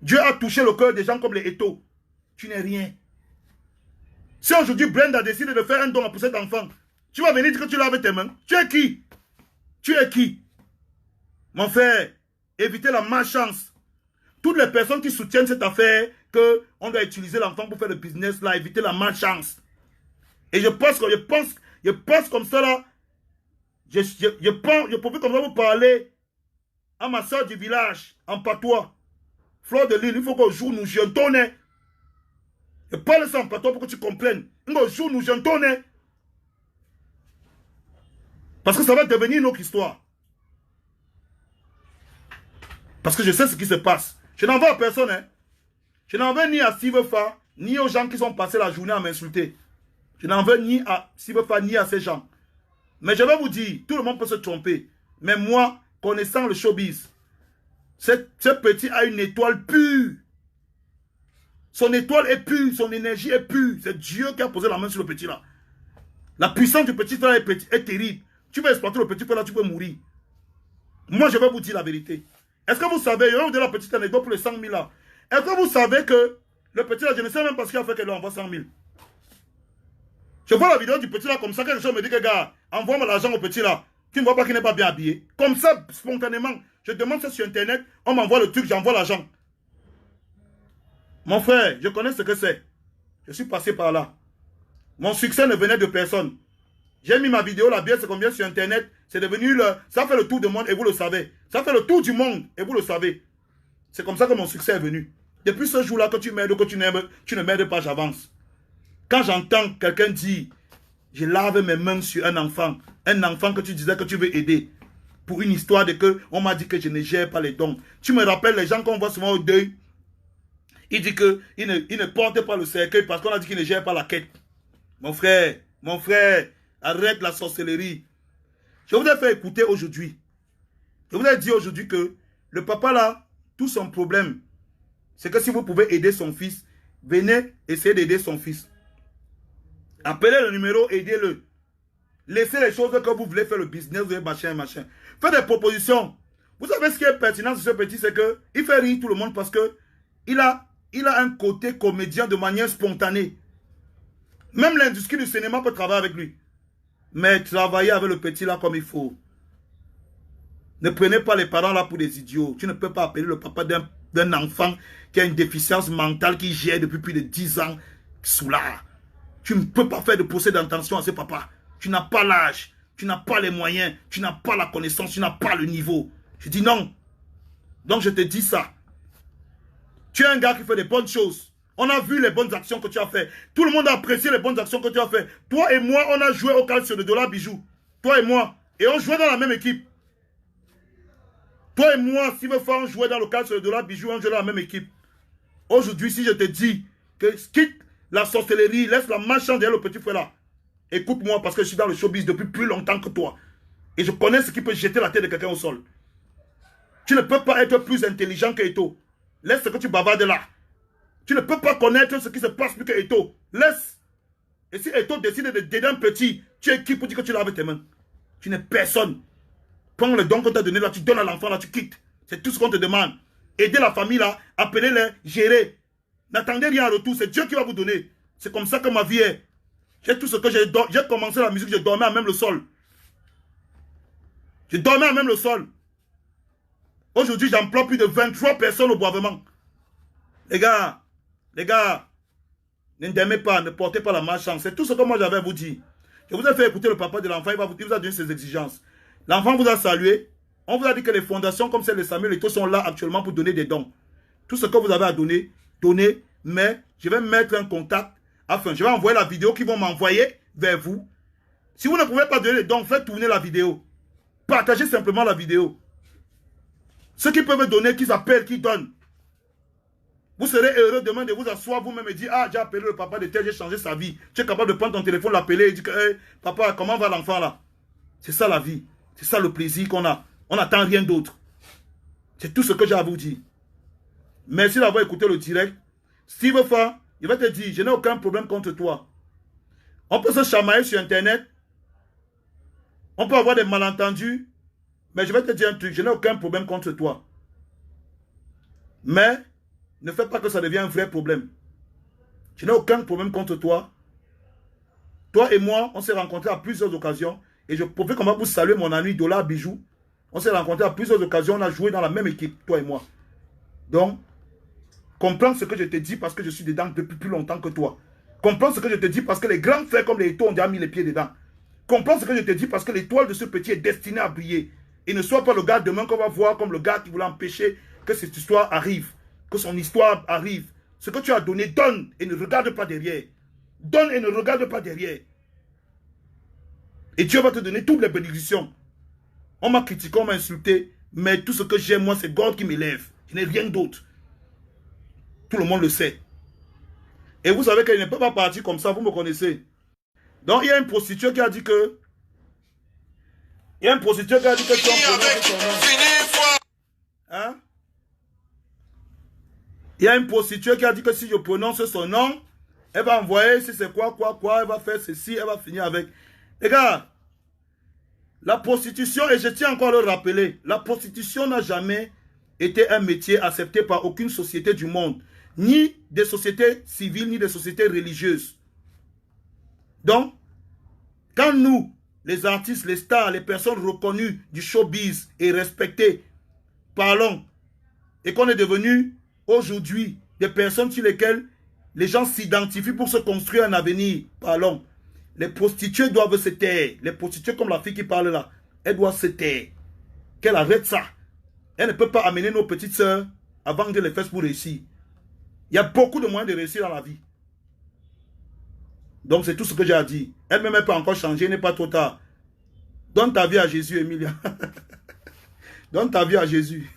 Dieu a touché le cœur des gens comme les Eto. Tu n'es rien. Si aujourd'hui Brenda décide de faire un don pour cet enfant, tu vas venir dire que tu laves tes mains. Tu es qui? Tu es qui? Mon frère, évitez la malchance. Toutes les personnes qui soutiennent cette affaire, qu'on doit utiliser l'enfant pour faire le business là, évitez la malchance. Et je pense comme ça là, je pouvais comme ça vous parler à ma soeur du village, en patois. Fleur de l'île, il faut qu'au jour nous jentons. Je parle ça en patois pour que tu comprennes. Au jour nous jentons. Parce que ça va devenir une autre histoire. Parce que je sais ce qui se passe. Je n'en veux à personne. Hein. Je n'en veux ni à Steve Fa, ni aux gens qui sont passés la journée à m'insulter. Je n'en veux ni à Steve Fa, ni à ces gens. Mais je vais vous dire, tout le monde peut se tromper. Mais moi, connaissant le showbiz, ce petit a une étoile pure. Son étoile est pure, son énergie est pure. C'est Dieu qui a posé la main sur le petit là. La puissance du petit frère est terrible. Tu vas exploiter le petit frère là, tu peux mourir. Moi, je vais vous dire la vérité. Est-ce que vous savez, je vais vous dire la petite anecdote pour les 100 000 là. Est-ce que vous savez que le petit là, je ne sais même pas ce qu'il a fait qu'elle lui envoie 100 000. Je vois la vidéo du petit là comme ça, quelque chose me dit que gars, envoie-moi l'argent au petit là. Tu ne vois pas qu'il n'est pas bien habillé. Comme ça, spontanément, je demande ça sur internet, on m'envoie le truc, j'envoie l'argent. Mon frère, je connais ce que c'est. Je suis passé par là. Mon succès ne venait de personne. J'ai mis ma vidéo là, bien c'est combien sur internet. C'est devenu ça fait le tour du monde et vous le savez. Ça fait le tour du monde et vous le savez. C'est comme ça que mon succès est venu. Depuis ce jour-là que tu m'aides ou que tu ne m'aides pas, j'avance. Quand j'entends quelqu'un dire, je lave mes mains sur un enfant que tu disais que tu veux aider, pour une histoire de que on m'a dit que je ne gère pas les dons. Tu me rappelles les gens qu'on voit souvent au deuil. Il dit qu'il ne porte pas le cercueil parce qu'on a dit qu'il ne gère pas la quête. Mon frère, arrête la sorcellerie. Je vous ai fait écouter aujourd'hui. Je vous ai dit aujourd'hui que le papa là, tout son problème, c'est que si vous pouvez aider son fils, venez essayer d'aider son fils. Appelez le numéro, aidez-le. Laissez les choses que vous voulez faire le business, vous voulez machin. Faites des propositions. Vous savez ce qui est pertinent de ce petit, c'est qu'il fait rire tout le monde parce que il a un côté comédien de manière spontanée. Même l'industrie du cinéma peut travailler avec lui. Mais travaillez avec le petit là comme il faut. Ne prenez pas les parents là pour des idiots. Tu ne peux pas appeler le papa d'un enfant qui a une déficience mentale qui gère depuis plus de 10 ans sous là. Tu ne peux pas faire de procès d'intention à ce papa. Tu n'as pas l'âge, tu n'as pas les moyens, tu n'as pas la connaissance, tu n'as pas le niveau. Je dis non. Donc je te dis ça. Tu es un gars qui fait des bonnes choses. On a vu les bonnes actions que tu as fait. Tout le monde a apprécié les bonnes actions que tu as fait. Toi et moi, on a joué au calme sur le dollar bijou. Toi et moi. Et on jouait dans la même équipe. Toi et moi, si veut faire, on jouait dans le calme sur le dollar bijou, on jouait dans la même équipe. Aujourd'hui, si je te dis que quitte la sorcellerie, laisse la malchance derrière le petit frère là. Écoute-moi parce que je suis dans le showbiz depuis plus longtemps que toi. Et je connais ce qui peut jeter la tête de quelqu'un au sol. Tu ne peux pas être plus intelligent que Eto. Laisse ce que tu bavardes là. Tu ne peux pas connaître ce qui se passe plus que Eto. Laisse. Et si Eto décide d'aider un petit, tu es qui pour dire que tu laves tes mains? Tu n'es personne. Prends le don qu'on t'a donné là, tu donnes à l'enfant là, tu quittes. C'est tout ce qu'on te demande. Aider la famille là, appelez-les, gérer. N'attendez rien en retour, c'est Dieu qui va vous donner. C'est comme ça que ma vie est. J'ai tout ce que j'ai commencé la musique, je dormais à même le sol. Je dormais à même le sol. Aujourd'hui, j'emploie plus de 23 personnes au boivement. Les gars, n'aimez pas, ne portez pas la malchance. C'est tout ce que moi j'avais à vous dire. Je vous ai fait écouter le papa de l'enfant, il vous a donné ses exigences. L'enfant vous a salué. On vous a dit que les fondations comme celle de Samuel Eto'o sont là actuellement pour donner des dons. Tout ce que vous avez à donner, donnez. Mais je vais mettre un contact. Enfin, je vais envoyer la vidéo qu'ils vont m'envoyer vers vous. Si vous ne pouvez pas donner les dons, faites tourner la vidéo. Partagez simplement la vidéo. Ceux qui peuvent donner, qu'ils appellent, qu'ils donnent. Vous serez heureux demain de vous asseoir vous-même et dire, ah, j'ai appelé le papa de tel, j'ai changé sa vie. Tu es capable de prendre ton téléphone, l'appeler et dire, hey, papa, comment va l'enfant là? C'est ça la vie. C'est ça le plaisir qu'on a. On n'attend rien d'autre. C'est tout ce que j'ai à vous dire. Merci d'avoir écouté le direct. Steve Fa, il va te dire, je n'ai aucun problème contre toi. On peut se chamailler sur Internet. On peut avoir des malentendus. Mais je vais te dire un truc, je n'ai aucun problème contre toi. Mais, ne fais pas que ça devienne un vrai problème. Je n'ai aucun problème contre toi. Toi et moi, on s'est rencontrés à plusieurs occasions. Et je pouvais comment vous saluer mon ami Dollar Bijou. On s'est rencontrés à plusieurs occasions. On a joué dans la même équipe, toi et moi. Donc, comprends ce que je te dis parce que je suis dedans depuis plus longtemps que toi. Comprends ce que je te dis parce que les grands frères comme les Eto'o ont déjà mis les pieds dedans. Comprends ce que je te dis parce que l'étoile de ce petit est destinée à briller. Et ne sois pas le gars demain qu'on va voir comme le gars qui voulait empêcher que cette histoire arrive. Que son histoire arrive. Ce que tu as donné, donne et ne regarde pas derrière. Donne et ne regarde pas derrière. Et Dieu va te donner toutes les bénédictions. On m'a critiqué, on m'a insulté. Mais tout ce que j'aime, moi, c'est God qui m'élève. Je n'ai rien d'autre. Tout le monde le sait. Et vous savez qu'elle ne peut pas partir comme ça, vous me connaissez. Donc, il y a une prostituée qui a dit que... Il y a une prostituée qui a dit que tu en hein? Il y a une prostituée qui a dit que si je prononce son nom, elle va envoyer, si c'est quoi, elle va faire ceci, elle va finir avec... Les gars, la prostitution, et je tiens encore à le rappeler, la prostitution n'a jamais été un métier accepté par aucune société du monde, ni des sociétés civiles, ni des sociétés religieuses. Donc, quand nous, les artistes, les stars, les personnes reconnues du showbiz et respectées, parlons, et qu'on est devenu aujourd'hui des personnes sur lesquelles les gens s'identifient pour se construire un avenir, parlons. Les prostituées doivent se taire. Les prostituées comme la fille qui parle là, elle doit se taire. Qu'elle arrête ça. Elle ne peut pas amener nos petites sœurs à vendre les fesses pour réussir. Il y a beaucoup de moyens de réussir dans la vie. Donc c'est tout ce que j'ai à dire. Elle-même ne peut pas encore changer, il n'est pas trop tard. Donne ta vie à Jésus, Emilia. Donne ta vie à Jésus.